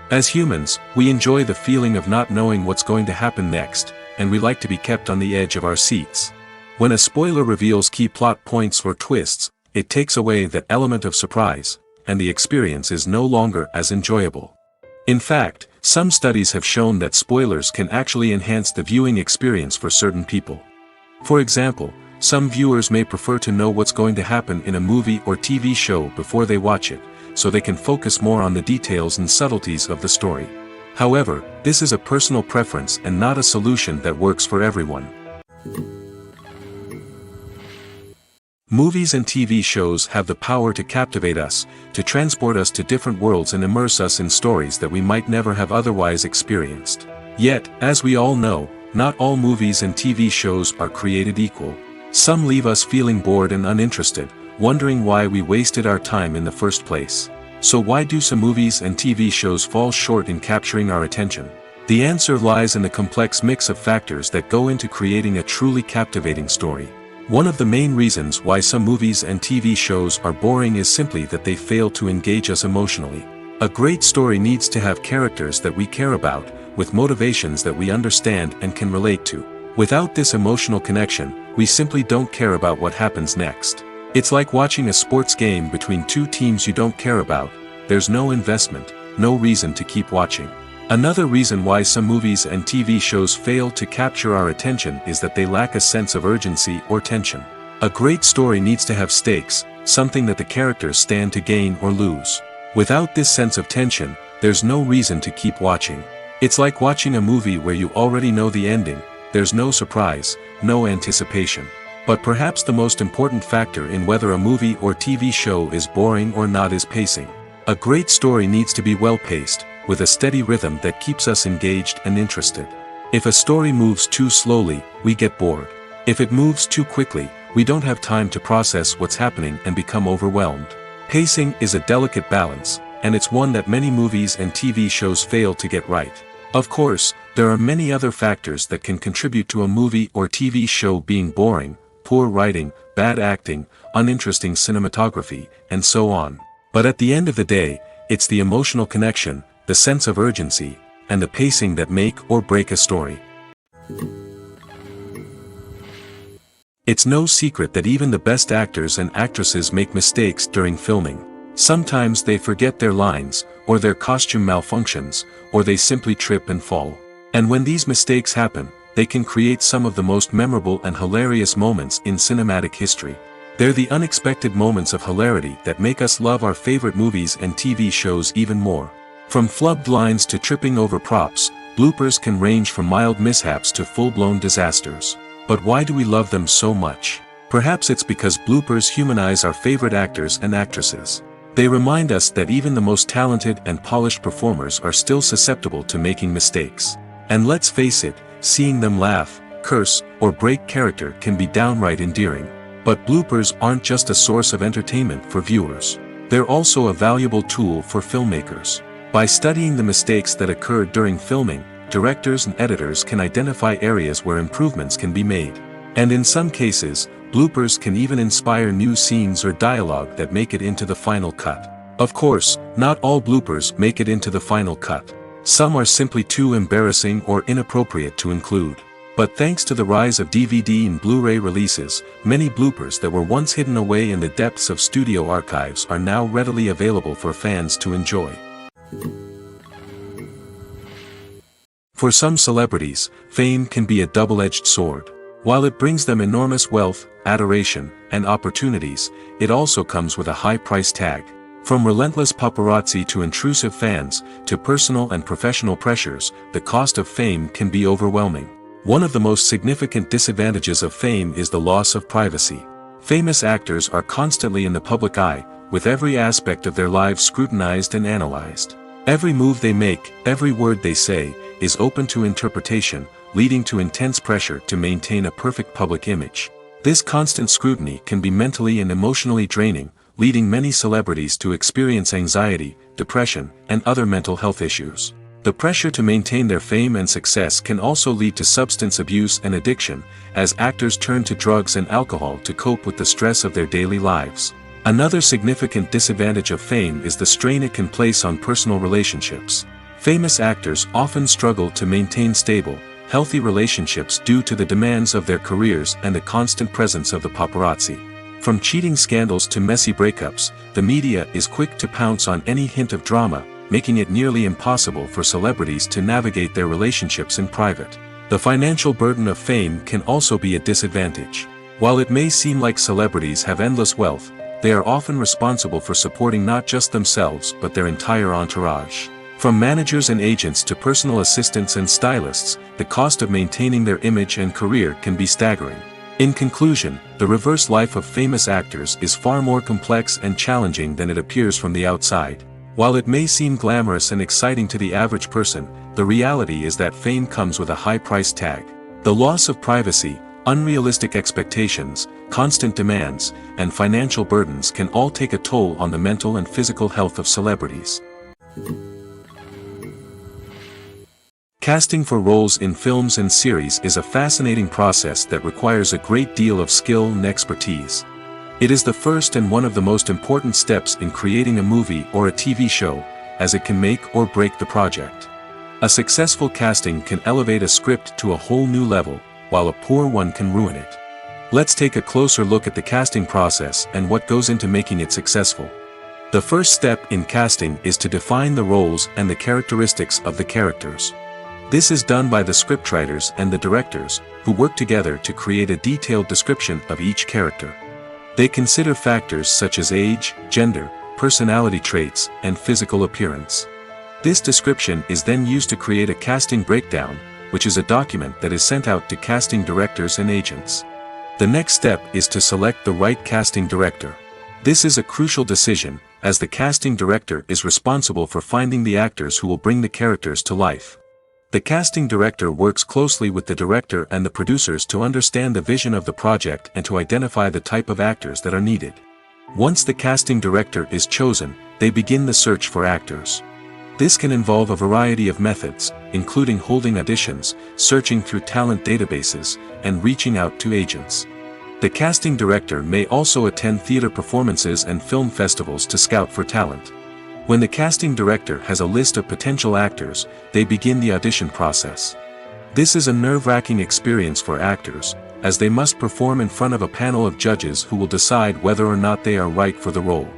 As humans, we enjoy the feeling of not knowing what's going to happen next, and we like to be kept on the edge of our seats. When a spoiler reveals key plot points or twists, it takes away that element of surprise, and the experience is no longer as enjoyable. In fact, some studies have shown that spoilers can actually enhance the viewing experience for certain people. For example, some viewers may prefer to know what's going to happen in a movie or TV show before they watch it, so they can focus more on the details and subtleties of the story. However, this is a personal preference and not a solution that works for everyone. Movies and TV shows have the power to captivate us, to transport us to different worlds and immerse us in stories that we might never have otherwise experienced. Yet, as we all know, not all movies and TV shows are created equal. Some leave us feeling bored and uninterested, wondering why we wasted our time in the first place. So why do some movies and TV shows fall short in capturing our attention? The answer lies in the complex mix of factors that go into creating a truly captivating story. One of the main reasons why some movies and TV shows are boring is simply that they fail to engage us emotionally. A great story needs to have characters that we care about, with motivations that we understand and can relate to. Without this emotional connection, we simply don't care about what happens next. It's like watching a sports game between two teams you don't care about. There's no investment, no reason to keep watching. Another reason why some movies and TV shows fail to capture our attention is that they lack a sense of urgency or tension. A great story needs to have stakes, something that the characters stand to gain or lose. Without this sense of tension, there's no reason to keep watching. It's like watching a movie where you already know the ending. There's no surprise, no anticipation. But perhaps the most important factor in whether a movie or TV show is boring or not is pacing. A great story needs to be well-paced, with a steady rhythm that keeps us engaged and interested. If a story moves too slowly, we get bored. If it moves too quickly, we don't have time to process what's happening and become overwhelmed. Pacing is a delicate balance, and it's one that many movies and TV shows fail to get right. Of course, there are many other factors that can contribute to a movie or TV show being boring: poor writing, bad acting, uninteresting cinematography, and so on. But at the end of the day, it's the emotional connection, the sense of urgency, and the pacing that make or break a story. It's no secret that even the best actors and actresses make mistakes during filming. Sometimes they forget their lines, or their costume malfunctions, or they simply trip and fall. And when these mistakes happen, they can create some of the most memorable and hilarious moments in cinematic history. They're the unexpected moments of hilarity that make us love our favorite movies and TV shows even more. From flubbed lines to tripping over props, bloopers can range from mild mishaps to full-blown disasters. But why do we love them so much? Perhaps it's because bloopers humanize our favorite actors and actresses. They remind us that even the most talented and polished performers are still susceptible to making mistakes. And let's face it, seeing them laugh, curse, or break character can be downright endearing. But bloopers aren't just a source of entertainment for viewers. They're also a valuable tool for filmmakers. By studying the mistakes that occurred during filming, directors and editors can identify areas where improvements can be made. And in some cases, bloopers can even inspire new scenes or dialogue that make it into the final cut. Of course, not all bloopers make it into the final cut. Some are simply too embarrassing or inappropriate to include. But thanks to the rise of DVD and Blu-ray releases, many bloopers that were once hidden away in the depths of studio archives are now readily available for fans to enjoy. For some celebrities, fame can be a double-edged sword. While it brings them enormous wealth, adoration, and opportunities, it also comes with a high price tag. From relentless paparazzi to intrusive fans, to personal and professional pressures, the cost of fame can be overwhelming. One of the most significant disadvantages of fame is the loss of privacy. Famous actors are constantly in the public eye, with every aspect of their lives scrutinized and analyzed. Every move they make, every word they say, is open to interpretation, leading to intense pressure to maintain a perfect public image. This constant scrutiny can be mentally and emotionally draining, leading many celebrities to experience anxiety, depression, and other mental health issues. The pressure to maintain their fame and success can also lead to substance abuse and addiction, as actors turn to drugs and alcohol to cope with the stress of their daily lives. Another significant disadvantage of fame is the strain it can place on personal relationships. Famous actors often struggle to maintain stable, healthy relationships due to the demands of their careers and the constant presence of the paparazzi. From cheating scandals to messy breakups, the media is quick to pounce on any hint of drama, making it nearly impossible for celebrities to navigate their relationships in private. The financial burden of fame can also be a disadvantage. While it may seem like celebrities have endless wealth, they are often responsible for supporting not just themselves but their entire entourage. From managers and agents to personal assistants and stylists, the cost of maintaining their image and career can be staggering. In conclusion, the reverse life of famous actors is far more complex and challenging than it appears from the outside. While it may seem glamorous and exciting to the average person, the reality is that fame comes with a high price tag. The loss of privacy, unrealistic expectations, constant demands, and financial burdens can all take a toll on the mental and physical health of celebrities. Casting for roles in films and series is a fascinating process that requires a great deal of skill and expertise. It is the first and one of the most important steps in creating a movie or a TV show, as it can make or break the project. A successful casting can elevate a script to a whole new level, while a poor one can ruin it. Let's take a closer look at the casting process and what goes into making it successful. The first step in casting is to define the roles and the characteristics of the characters. This is done by the scriptwriters and the directors, who work together to create a detailed description of each character. They consider factors such as age, gender, personality traits, and physical appearance. This description is then used to create a casting breakdown, which is a document that is sent out to casting directors and agents. The next step is to select the right casting director. This is a crucial decision, as the casting director is responsible for finding the actors who will bring the characters to life. The casting director works closely with the director and the producers to understand the vision of the project and to identify the type of actors that are needed. Once the casting director is chosen, they begin the search for actors. This can involve a variety of methods, including holding auditions, searching through talent databases, and reaching out to agents. The casting director may also attend theater performances and film festivals to scout for talent. When the casting director has a list of potential actors, they begin the audition process. This is a nerve-wracking experience for actors, as they must perform in front of a panel of judges who will decide whether or not they are right for the role.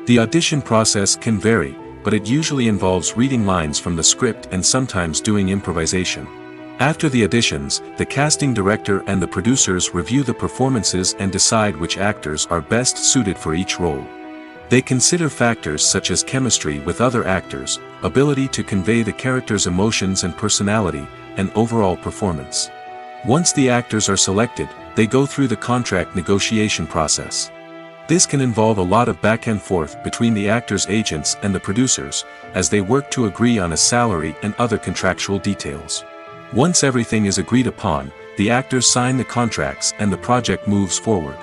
The audition process can vary, but it usually involves reading lines from the script and sometimes doing improvisation. After the auditions, the casting director and the producers review the performances and decide which actors are best suited for each role. They consider factors such as chemistry with other actors, ability to convey the character's emotions and personality, and overall performance. Once the actors are selected, they go through the contract negotiation process. This can involve a lot of back and forth between the actors' agents and the producers, as they work to agree on a salary and other contractual details. Once everything is agreed upon, the actors sign the contracts and the project moves forward.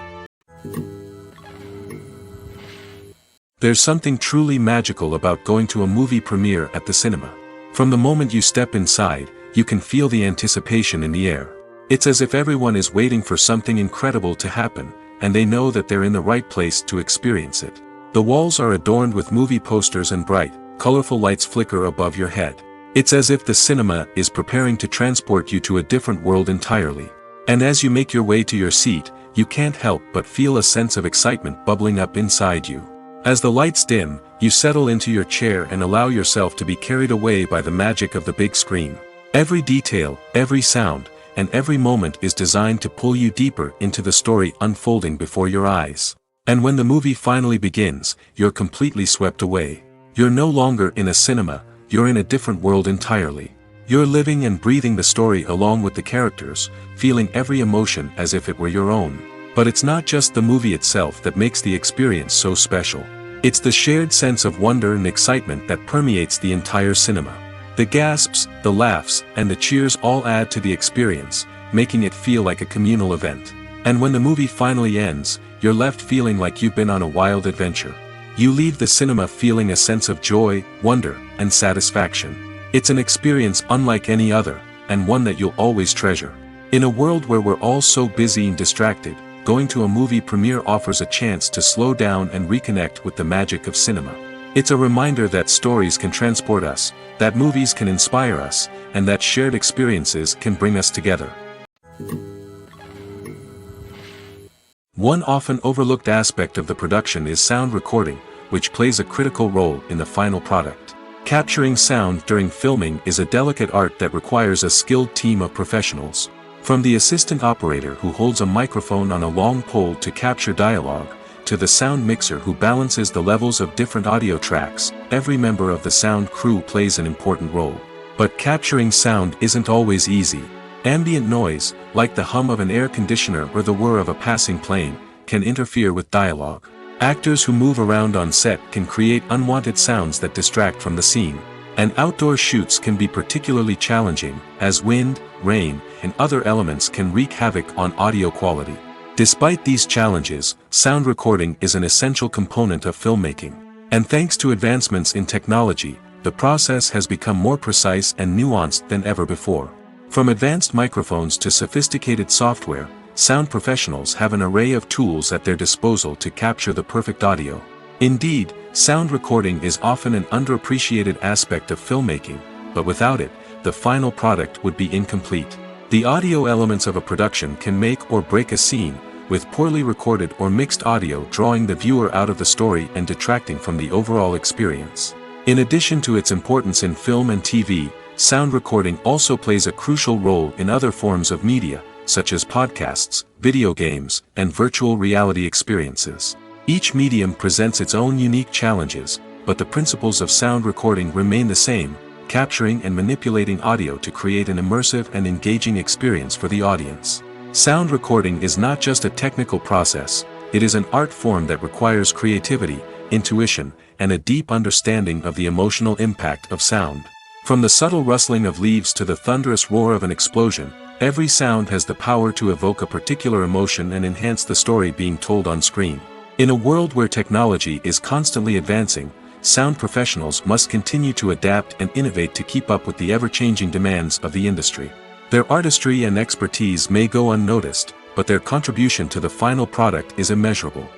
There's something truly magical about going to a movie premiere at the cinema. From the moment you step inside, you can feel the anticipation in the air. It's as if everyone is waiting for something incredible to happen, and they know that they're in the right place to experience it. The walls are adorned with movie posters and bright, colorful lights flicker above your head. It's as if the cinema is preparing to transport you to a different world entirely. And as you make your way to your seat, you can't help but feel a sense of excitement bubbling up inside you. As the lights dim, you settle into your chair and allow yourself to be carried away by the magic of the big screen. Every detail, every sound, and every moment is designed to pull you deeper into the story unfolding before your eyes. And when the movie finally begins, you're completely swept away. You're no longer in a cinema, you're in a different world entirely. You're living and breathing the story along with the characters, feeling every emotion as if it were your own. But it's not just the movie itself that makes the experience so special. It's the shared sense of wonder and excitement that permeates the entire cinema. The gasps, the laughs, and the cheers all add to the experience, making it feel like a communal event. And when the movie finally ends, you're left feeling like you've been on a wild adventure. You leave the cinema feeling a sense of joy, wonder, and satisfaction. It's an experience unlike any other, and one that you'll always treasure. In a world where we're all so busy and distracted, going to a movie premiere offers a chance to slow down and reconnect with the magic of cinema. It's a reminder that stories can transport us, that movies can inspire us, and that shared experiences can bring us together. One often overlooked aspect of the production is sound recording, which plays a critical role in the final product. Capturing sound during filming is a delicate art that requires a skilled team of professionals. From the assistant operator who holds a microphone on a long pole to capture dialogue, to the sound mixer who balances the levels of different audio tracks, every member of the sound crew plays an important role. But capturing sound isn't always easy. Ambient noise, like the hum of an air conditioner or the whir of a passing plane, can interfere with dialogue. Actors who move around on set can create unwanted sounds that distract from the scene. And outdoor shoots can be particularly challenging, as wind, rain, and other elements can wreak havoc on audio quality. Despite these challenges, sound recording is an essential component of filmmaking. And thanks to advancements in technology, the process has become more precise and nuanced than ever before. From advanced microphones to sophisticated software, sound professionals have an array of tools at their disposal to capture the perfect audio. Indeed, sound recording is often an underappreciated aspect of filmmaking, but without it, the final product would be incomplete. The audio elements of a production can make or break a scene, with poorly recorded or mixed audio drawing the viewer out of the story and detracting from the overall experience. In addition to its importance in film and TV, sound recording also plays a crucial role in other forms of media, such as podcasts, video games, and virtual reality experiences. Each medium presents its own unique challenges, but the principles of sound recording remain the same, capturing and manipulating audio to create an immersive and engaging experience for the audience. Sound recording is not just a technical process, it is an art form that requires creativity, intuition, and a deep understanding of the emotional impact of sound. From the subtle rustling of leaves to the thunderous roar of an explosion, every sound has the power to evoke a particular emotion and enhance the story being told on screen. In a world where technology is constantly advancing, sound professionals must continue to adapt and innovate to keep up with the ever-changing demands of the industry. Their artistry and expertise may go unnoticed, but their contribution to the final product is immeasurable.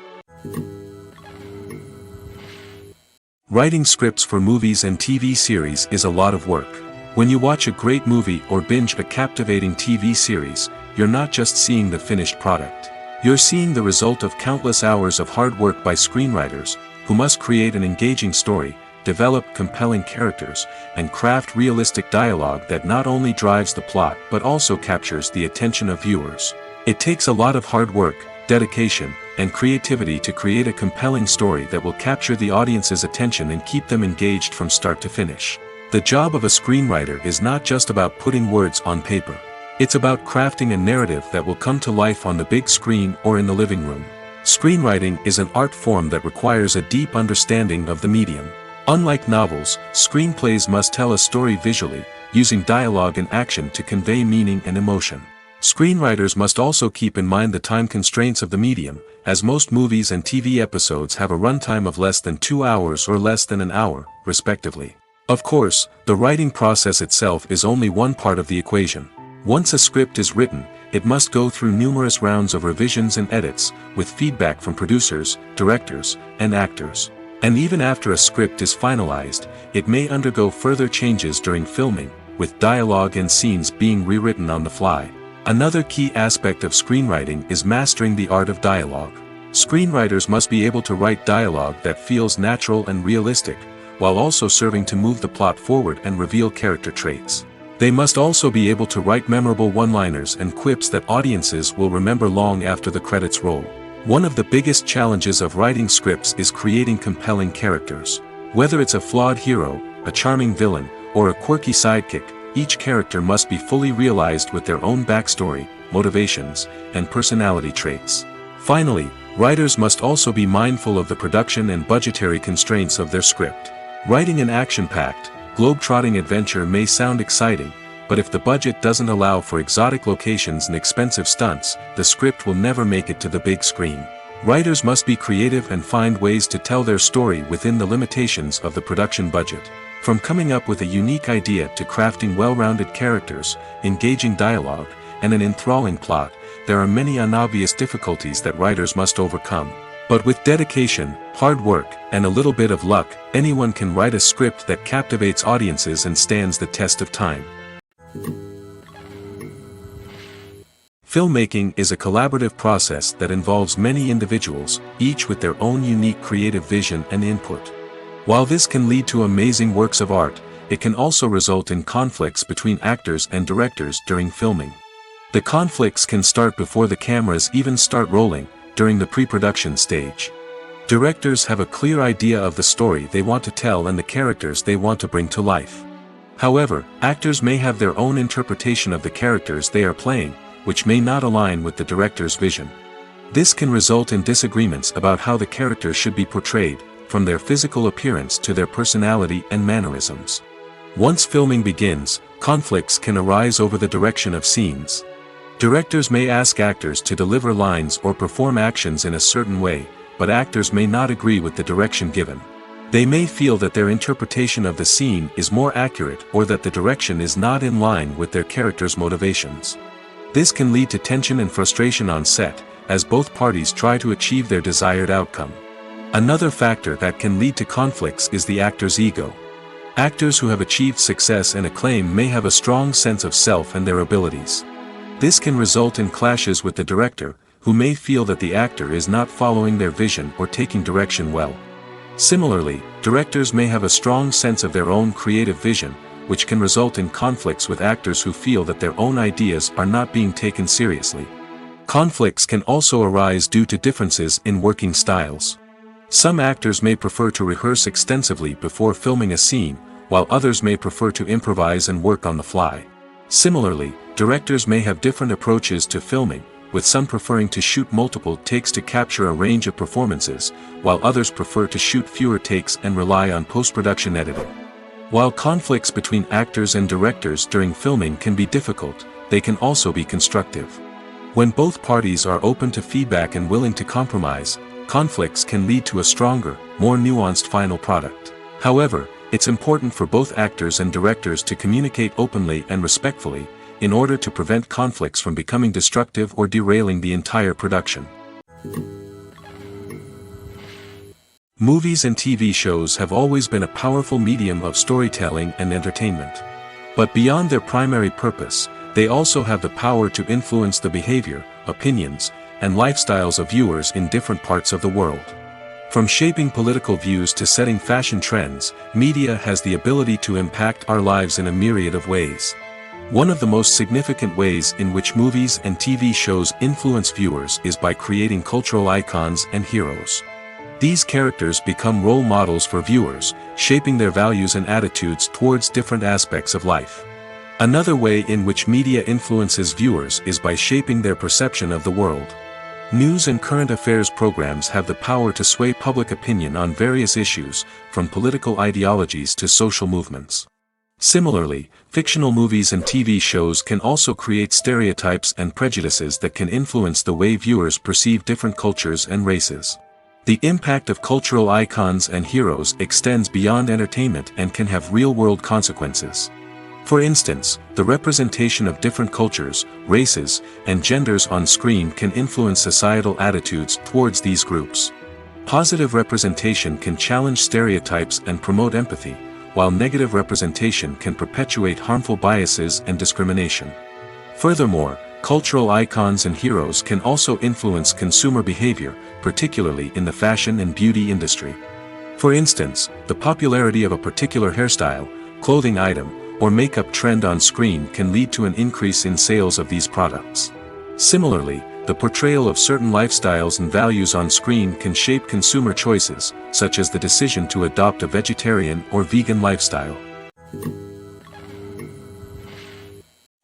Writing scripts for movies and TV series is a lot of work. When you watch a great movie or binge a captivating TV series, you're not just seeing the finished product. You're seeing the result of countless hours of hard work by screenwriters, who must create an engaging story, develop compelling characters, and craft realistic dialogue that not only drives the plot but also captures the attention of viewers. It takes a lot of hard work, dedication, and creativity to create a compelling story that will capture the audience's attention and keep them engaged from start to finish. The job of a screenwriter is not just about putting words on paper. It's about crafting a narrative that will come to life on the big screen or in the living room. Screenwriting is an art form that requires a deep understanding of the medium. Unlike novels, screenplays must tell a story visually, using dialogue and action to convey meaning and emotion. Screenwriters must also keep in mind the time constraints of the medium, as most movies and TV episodes have a runtime of less than 2 hours or less than an hour, respectively. Of course, the writing process itself is only one part of the equation. Once a script is written, it must go through numerous rounds of revisions and edits, with feedback from producers, directors, and actors. And even after a script is finalized, it may undergo further changes during filming, with dialogue and scenes being rewritten on the fly. Another key aspect of screenwriting is mastering the art of dialogue. Screenwriters must be able to write dialogue that feels natural and realistic, while also serving to move the plot forward and reveal character traits. They must also be able to write memorable one-liners and quips that audiences will remember long after the credits roll. One of the biggest challenges of writing scripts is creating compelling characters. Whether it's a flawed hero, a charming villain, or a quirky sidekick, each character must be fully realized with their own backstory, motivations, and personality traits. Finally, writers must also be mindful of the production and budgetary constraints of their script. Writing an action-packed, globe-trotting adventure may sound exciting, but if the budget doesn't allow for exotic locations and expensive stunts, the script will never make it to the big screen. Writers must be creative and find ways to tell their story within the limitations of the production budget. From coming up with a unique idea to crafting well-rounded characters, engaging dialogue, and an enthralling plot, there are many unobvious difficulties that writers must overcome. But with dedication, hard work, and a little bit of luck, anyone can write a script that captivates audiences and stands the test of time. Filmmaking is a collaborative process that involves many individuals, each with their own unique creative vision and input. While this can lead to amazing works of art, it can also result in conflicts between actors and directors during filming. The conflicts can start before the cameras even start rolling, during the pre-production stage. Directors have a clear idea of the story they want to tell and the characters they want to bring to life. However, actors may have their own interpretation of the characters they are playing, which may not align with the director's vision. This can result in disagreements about how the character should be portrayed, from their physical appearance to their personality and mannerisms. Once filming begins, conflicts can arise over the direction of scenes. Directors may ask actors to deliver lines or perform actions in a certain way, but actors may not agree with the direction given. They may feel that their interpretation of the scene is more accurate or that the direction is not in line with their character's motivations. This can lead to tension and frustration on set, as both parties try to achieve their desired outcome. Another factor that can lead to conflicts is the actor's ego. Actors who have achieved success and acclaim may have a strong sense of self and their abilities. This can result in clashes with the director, who may feel that the actor is not following their vision or taking direction well. Similarly, directors may have a strong sense of their own creative vision, which can result in conflicts with actors who feel that their own ideas are not being taken seriously. Conflicts can also arise due to differences in working styles. Some actors may prefer to rehearse extensively before filming a scene, while others may prefer to improvise and work on the fly. Similarly, directors may have different approaches to filming, with some preferring to shoot multiple takes to capture a range of performances, while others prefer to shoot fewer takes and rely on post-production editing. While conflicts between actors and directors during filming can be difficult, they can also be constructive. When both parties are open to feedback and willing to compromise, conflicts can lead to a stronger, more nuanced final product. However, it's important for both actors and directors to communicate openly and respectfully, in order to prevent conflicts from becoming destructive or derailing the entire production. Movies and TV shows have always been a powerful medium of storytelling and entertainment. But beyond their primary purpose, they also have the power to influence the behavior, opinions, and lifestyles of viewers in different parts of the world. From shaping political views to setting fashion trends, media has the ability to impact our lives in a myriad of ways. One of the most significant ways in which movies and TV shows influence viewers is by creating cultural icons and heroes. These characters become role models for viewers, shaping their values and attitudes towards different aspects of life. Another way in which media influences viewers is by shaping their perception of the world. News and current affairs programs have the power to sway public opinion on various issues, from political ideologies to social movements. Similarly, fictional movies and TV shows can also create stereotypes and prejudices that can influence the way viewers perceive different cultures and races. The impact of cultural icons and heroes extends beyond entertainment and can have real-world consequences. For instance, the representation of different cultures, races, and genders on screen can influence societal attitudes towards these groups. Positive representation can challenge stereotypes and promote empathy, while negative representation can perpetuate harmful biases and discrimination. Furthermore, cultural icons and heroes can also influence consumer behavior, particularly in the fashion and beauty industry. For instance, the popularity of a particular hairstyle, clothing item, or makeup trend on screen can lead to an increase in sales of these products. Similarly, the portrayal of certain lifestyles and values on screen can shape consumer choices, such as the decision to adopt a vegetarian or vegan lifestyle.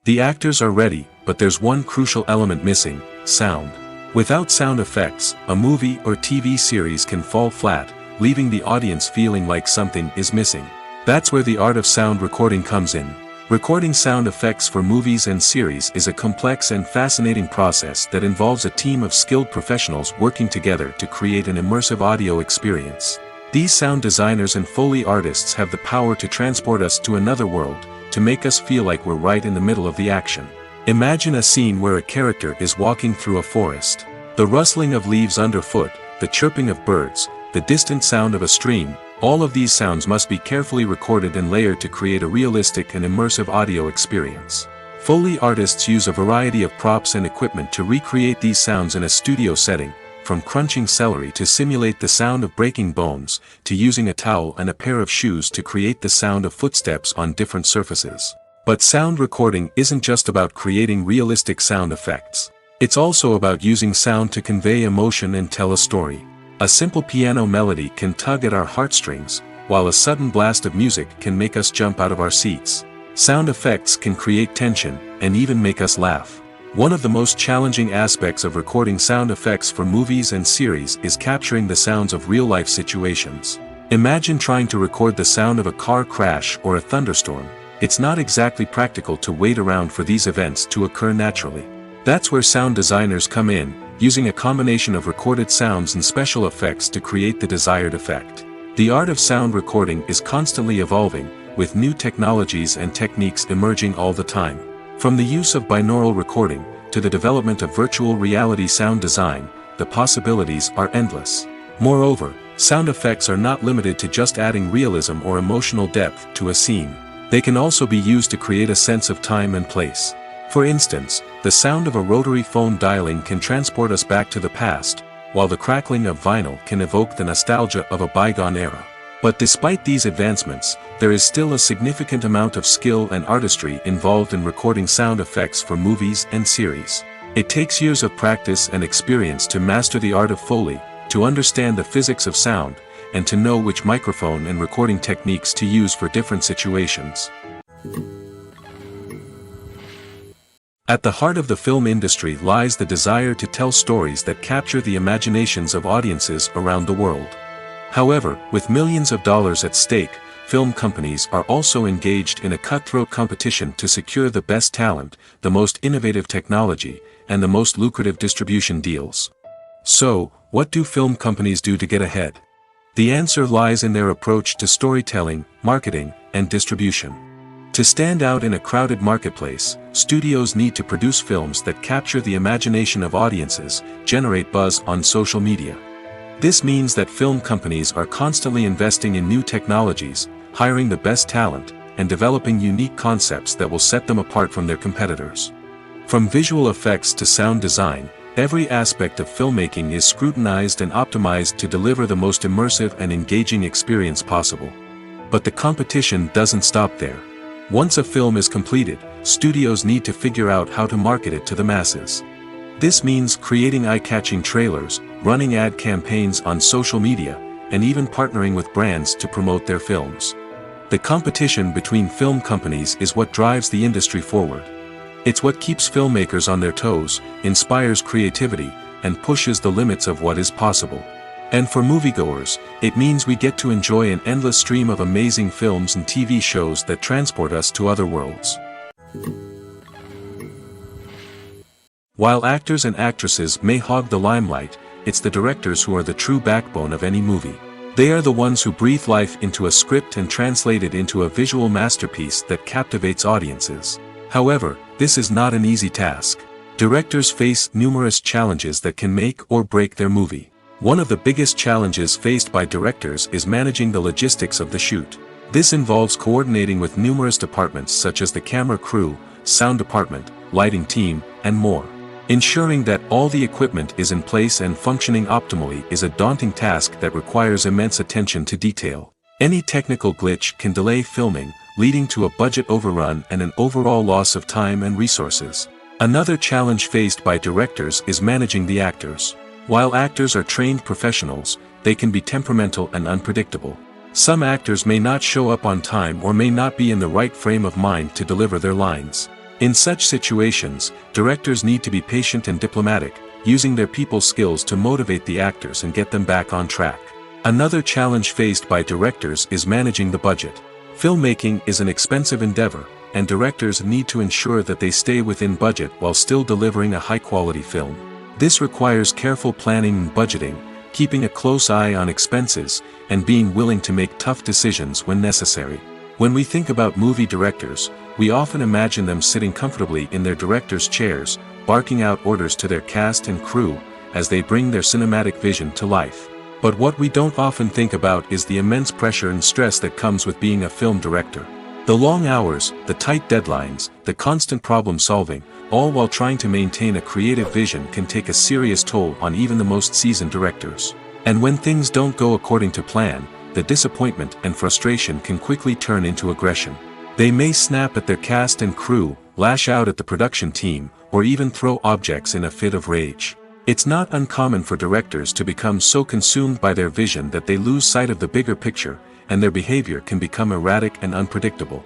The actors are ready, but there's one crucial element missing: sound. Without sound effects, a movie or TV series can fall flat, leaving the audience feeling like something is missing. That's where the art of sound recording comes in. Recording sound effects for movies and series is a complex and fascinating process that involves a team of skilled professionals working together to create an immersive audio experience. These sound designers and Foley artists have the power to transport us to another world, to make us feel like we're right in the middle of the action. Imagine a scene where a character is walking through a forest. The rustling of leaves underfoot, the chirping of birds, the distant sound of a stream, all of these sounds must be carefully recorded and layered to create a realistic and immersive audio experience. Foley artists use a variety of props and equipment to recreate these sounds in a studio setting, from crunching celery to simulate the sound of breaking bones, to using a towel and a pair of shoes to create the sound of footsteps on different surfaces. But sound recording isn't just about creating realistic sound effects. It's also about using sound to convey emotion and tell a story. A simple piano melody can tug at our heartstrings, while a sudden blast of music can make us jump out of our seats. Sound effects can create tension, and even make us laugh. One of the most challenging aspects of recording sound effects for movies and series is capturing the sounds of real-life situations. Imagine trying to record the sound of a car crash or a thunderstorm. It's not exactly practical to wait around for these events to occur naturally. That's where sound designers come in, using a combination of recorded sounds and special effects to create the desired effect. The art of sound recording is constantly evolving, with new technologies and techniques emerging all the time. From the use of binaural recording, to the development of virtual reality sound design, the possibilities are endless. Moreover, sound effects are not limited to just adding realism or emotional depth to a scene. They can also be used to create a sense of time and place. For instance, the sound of a rotary phone dialing can transport us back to the past, while the crackling of vinyl can evoke the nostalgia of a bygone era. But despite these advancements, there is still a significant amount of skill and artistry involved in recording sound effects for movies and series. It takes years of practice and experience to master the art of Foley, to understand the physics of sound, and to know which microphone and recording techniques to use for different situations. At the heart of the film industry lies the desire to tell stories that capture the imaginations of audiences around the world. However, with millions of dollars at stake, film companies are also engaged in a cutthroat competition to secure the best talent, the most innovative technology, and the most lucrative distribution deals. So, what do film companies do to get ahead? The answer lies in their approach to storytelling, marketing, and distribution. To stand out in a crowded marketplace, studios need to produce films that capture the imagination of audiences, generate buzz on social media. This means that film companies are constantly investing in new technologies, hiring the best talent, and developing unique concepts that will set them apart from their competitors. From visual effects to sound design, every aspect of filmmaking is scrutinized and optimized to deliver the most immersive and engaging experience possible. But the competition doesn't stop there. Once a film is completed, studios need to figure out how to market it to the masses. This means creating eye-catching trailers, running ad campaigns on social media, and even partnering with brands to promote their films. The competition between film companies is what drives the industry forward. It's what keeps filmmakers on their toes, inspires creativity, and pushes the limits of what is possible. And for moviegoers, it means we get to enjoy an endless stream of amazing films and TV shows that transport us to other worlds. While actors and actresses may hog the limelight, it's the directors who are the true backbone of any movie. They are the ones who breathe life into a script and translate it into a visual masterpiece that captivates audiences. However, this is not an easy task. Directors face numerous challenges that can make or break their movie. One of the biggest challenges faced by directors is managing the logistics of the shoot. This involves coordinating with numerous departments such as the camera crew, sound department, lighting team, and more. Ensuring that all the equipment is in place and functioning optimally is a daunting task that requires immense attention to detail. Any technical glitch can delay filming, leading to a budget overrun and an overall loss of time and resources. Another challenge faced by directors is managing the actors. While actors are trained professionals, they can be temperamental and unpredictable. Some actors may not show up on time or may not be in the right frame of mind to deliver their lines. In such situations, directors need to be patient and diplomatic, using their people skills to motivate the actors and get them back on track. Another challenge faced by directors is managing the budget. Filmmaking is an expensive endeavor, and directors need to ensure that they stay within budget while still delivering a high-quality film. This requires careful planning and budgeting, keeping a close eye on expenses, and being willing to make tough decisions when necessary. When we think about movie directors, we often imagine them sitting comfortably in their director's chairs, barking out orders to their cast and crew, as they bring their cinematic vision to life. But what we don't often think about is the immense pressure and stress that comes with being a film director. The long hours, the tight deadlines, the constant problem solving, all while trying to maintain a creative vision can take a serious toll on even the most seasoned directors. And when things don't go according to plan, the disappointment and frustration can quickly turn into aggression. They may snap at their cast and crew, lash out at the production team, or even throw objects in a fit of rage. It's not uncommon for directors to become so consumed by their vision that they lose sight of the bigger picture, and their behavior can become erratic and unpredictable.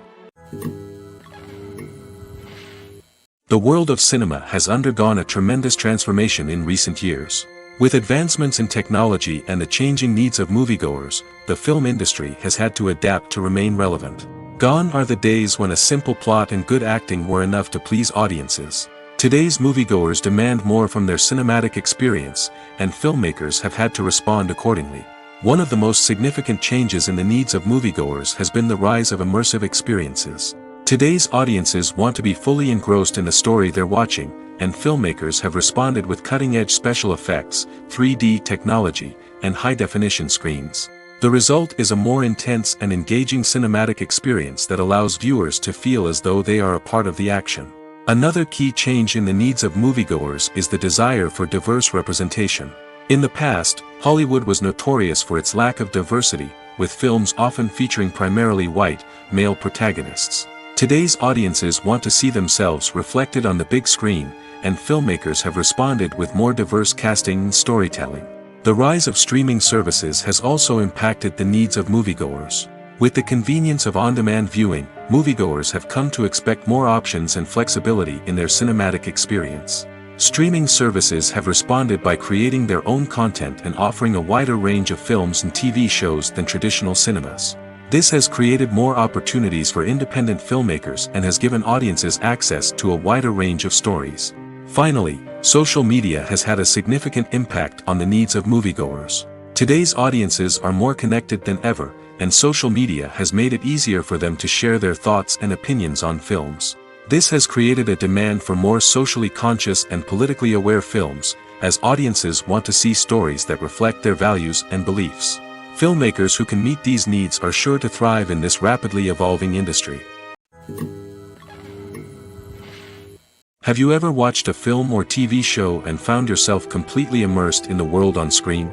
The world of cinema has undergone a tremendous transformation in recent years. With advancements in technology and the changing needs of moviegoers, the film industry has had to adapt to remain relevant. Gone are the days when a simple plot and good acting were enough to please audiences. Today's moviegoers demand more from their cinematic experience, and filmmakers have had to respond accordingly. One of the most significant changes in the needs of moviegoers has been the rise of immersive experiences. Today's audiences want to be fully engrossed in the story they're watching, and filmmakers have responded with cutting-edge special effects, 3D technology, and high-definition screens. The result is a more intense and engaging cinematic experience that allows viewers to feel as though they are a part of the action. Another key change in the needs of moviegoers is the desire for diverse representation. In the past, Hollywood was notorious for its lack of diversity, with films often featuring primarily white, male protagonists. Today's audiences want to see themselves reflected on the big screen, and filmmakers have responded with more diverse casting and storytelling. The rise of streaming services has also impacted the needs of moviegoers. With the convenience of on-demand viewing, moviegoers have come to expect more options and flexibility in their cinematic experience. Streaming services have responded by creating their own content and offering a wider range of films and TV shows than traditional cinemas. This has created more opportunities for independent filmmakers and has given audiences access to a wider range of stories. Finally, social media has had a significant impact on the needs of moviegoers. Today's audiences are more connected than ever, and social media has made it easier for them to share their thoughts and opinions on films. This has created a demand for more socially conscious and politically aware films, as audiences want to see stories that reflect their values and beliefs. Filmmakers who can meet these needs are sure to thrive in this rapidly evolving industry. Have you ever watched a film or TV show and found yourself completely immersed in the world on screen?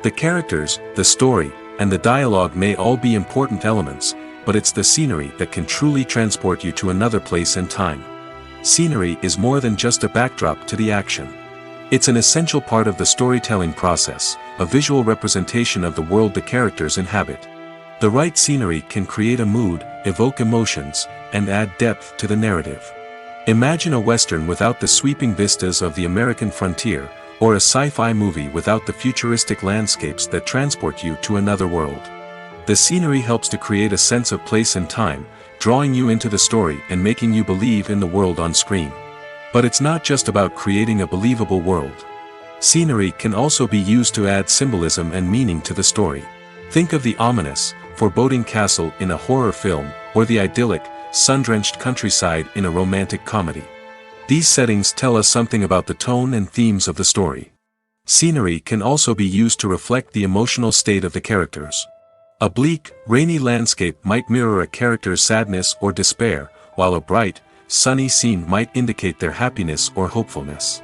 The characters, the story, and the dialogue may all be important elements, but it's the scenery that can truly transport you to another place and time. Scenery is more than just a backdrop to the action. It's an essential part of the storytelling process, a visual representation of the world the characters inhabit. The right scenery can create a mood, evoke emotions, and add depth to the narrative. Imagine a Western without the sweeping vistas of the American frontier, or a sci-fi movie without the futuristic landscapes that transport you to another world. The scenery helps to create a sense of place and time, drawing you into the story and making you believe in the world on screen. But it's not just about creating a believable world. Scenery can also be used to add symbolism and meaning to the story. Think of the ominous, foreboding castle in a horror film, or the idyllic, sun-drenched countryside in a romantic comedy. These settings tell us something about the tone and themes of the story. Scenery can also be used to reflect the emotional state of the characters. A bleak, rainy landscape might mirror a character's sadness or despair, while a bright, sunny scene might indicate their happiness or hopefulness.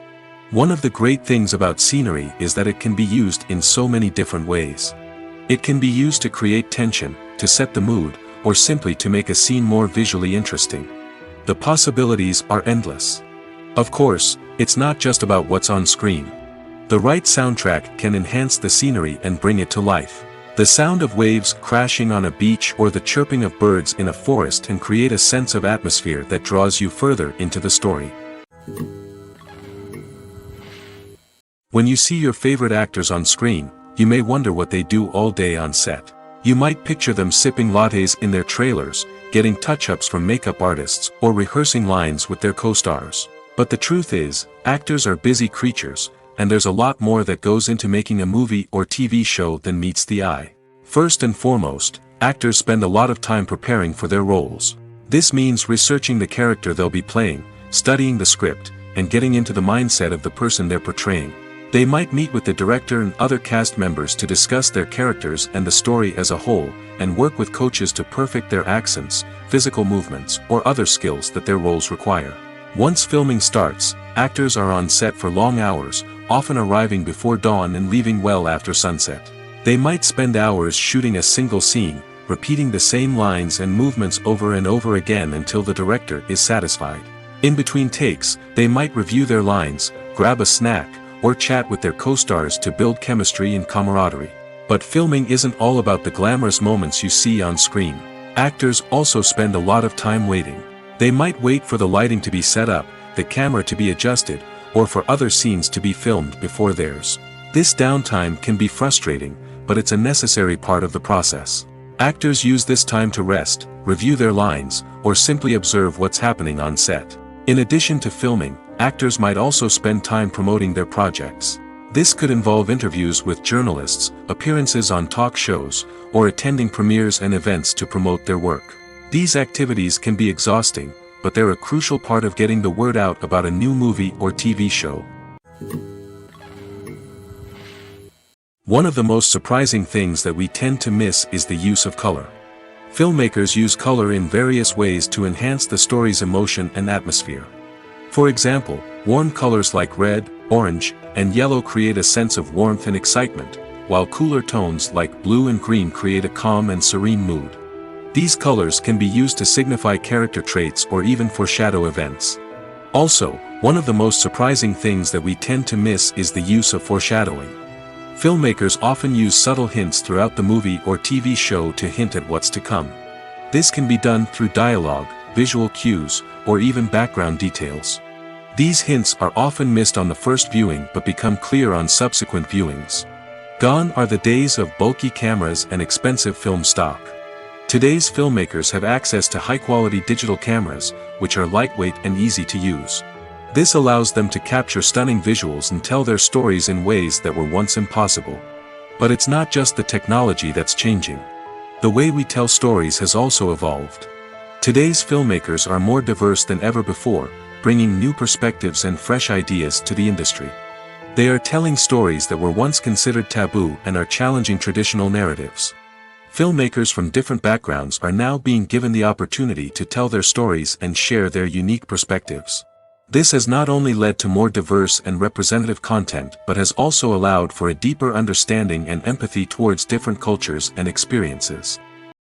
One of the great things about scenery is that it can be used in so many different ways. It can be used to create tension, to set the mood, or simply to make a scene more visually interesting. The possibilities are endless. Of course, it's not just about what's on screen. The right soundtrack can enhance the scenery and bring it to life. The sound of waves crashing on a beach or the chirping of birds in a forest can create a sense of atmosphere that draws you further into the story. When you see your favorite actors on screen, you may wonder what they do all day on set. You might picture them sipping lattes in their trailers, getting touch-ups from makeup artists, or rehearsing lines with their co-stars. But the truth is, actors are busy creatures, and there's a lot more that goes into making a movie or TV show than meets the eye. First and foremost, actors spend a lot of time preparing for their roles. This means researching the character they'll be playing, studying the script, and getting into the mindset of the person they're portraying. They might meet with the director and other cast members to discuss their characters and the story as a whole, and work with coaches to perfect their accents, physical movements, or other skills that their roles require. Once filming starts, actors are on set for long hours, often arriving before dawn and leaving well after sunset. They might spend hours shooting a single scene, repeating the same lines and movements over and over again until the director is satisfied. In between takes, they might review their lines, grab a snack, or chat with their co-stars to build chemistry and camaraderie. But filming isn't all about the glamorous moments you see on screen. Actors also spend a lot of time waiting. They might wait for the lighting to be set up, the camera to be adjusted, or for other scenes to be filmed before theirs. This downtime can be frustrating, but it's a necessary part of the process. Actors use this time to rest, review their lines, or simply observe what's happening on set. In addition to filming, actors might also spend time promoting their projects. This could involve interviews with journalists, appearances on talk shows, or attending premieres and events to promote their work. These activities can be exhausting, but they're a crucial part of getting the word out about a new movie or TV show. One of the most surprising things that we tend to miss is the use of color. Filmmakers use color in various ways to enhance the story's emotion and atmosphere. For example, warm colors like red, orange, and yellow create a sense of warmth and excitement, while cooler tones like blue and green create a calm and serene mood. These colors can be used to signify character traits or even foreshadow events. Also, one of the most surprising things that we tend to miss is the use of foreshadowing. Filmmakers often use subtle hints throughout the movie or TV show to hint at what's to come. This can be done through dialogue, visual cues, or even background details. These hints are often missed on the first viewing but become clear on subsequent viewings. Gone are the days of bulky cameras and expensive film stock. Today's filmmakers have access to high-quality digital cameras, which are lightweight and easy to use. This allows them to capture stunning visuals and tell their stories in ways that were once impossible. But it's not just the technology that's changing. The way we tell stories has also evolved. Today's filmmakers are more diverse than ever before, bringing new perspectives and fresh ideas to the industry. They are telling stories that were once considered taboo and are challenging traditional narratives. Filmmakers from different backgrounds are now being given the opportunity to tell their stories and share their unique perspectives. This has not only led to more diverse and representative content but has also allowed for a deeper understanding and empathy towards different cultures and experiences.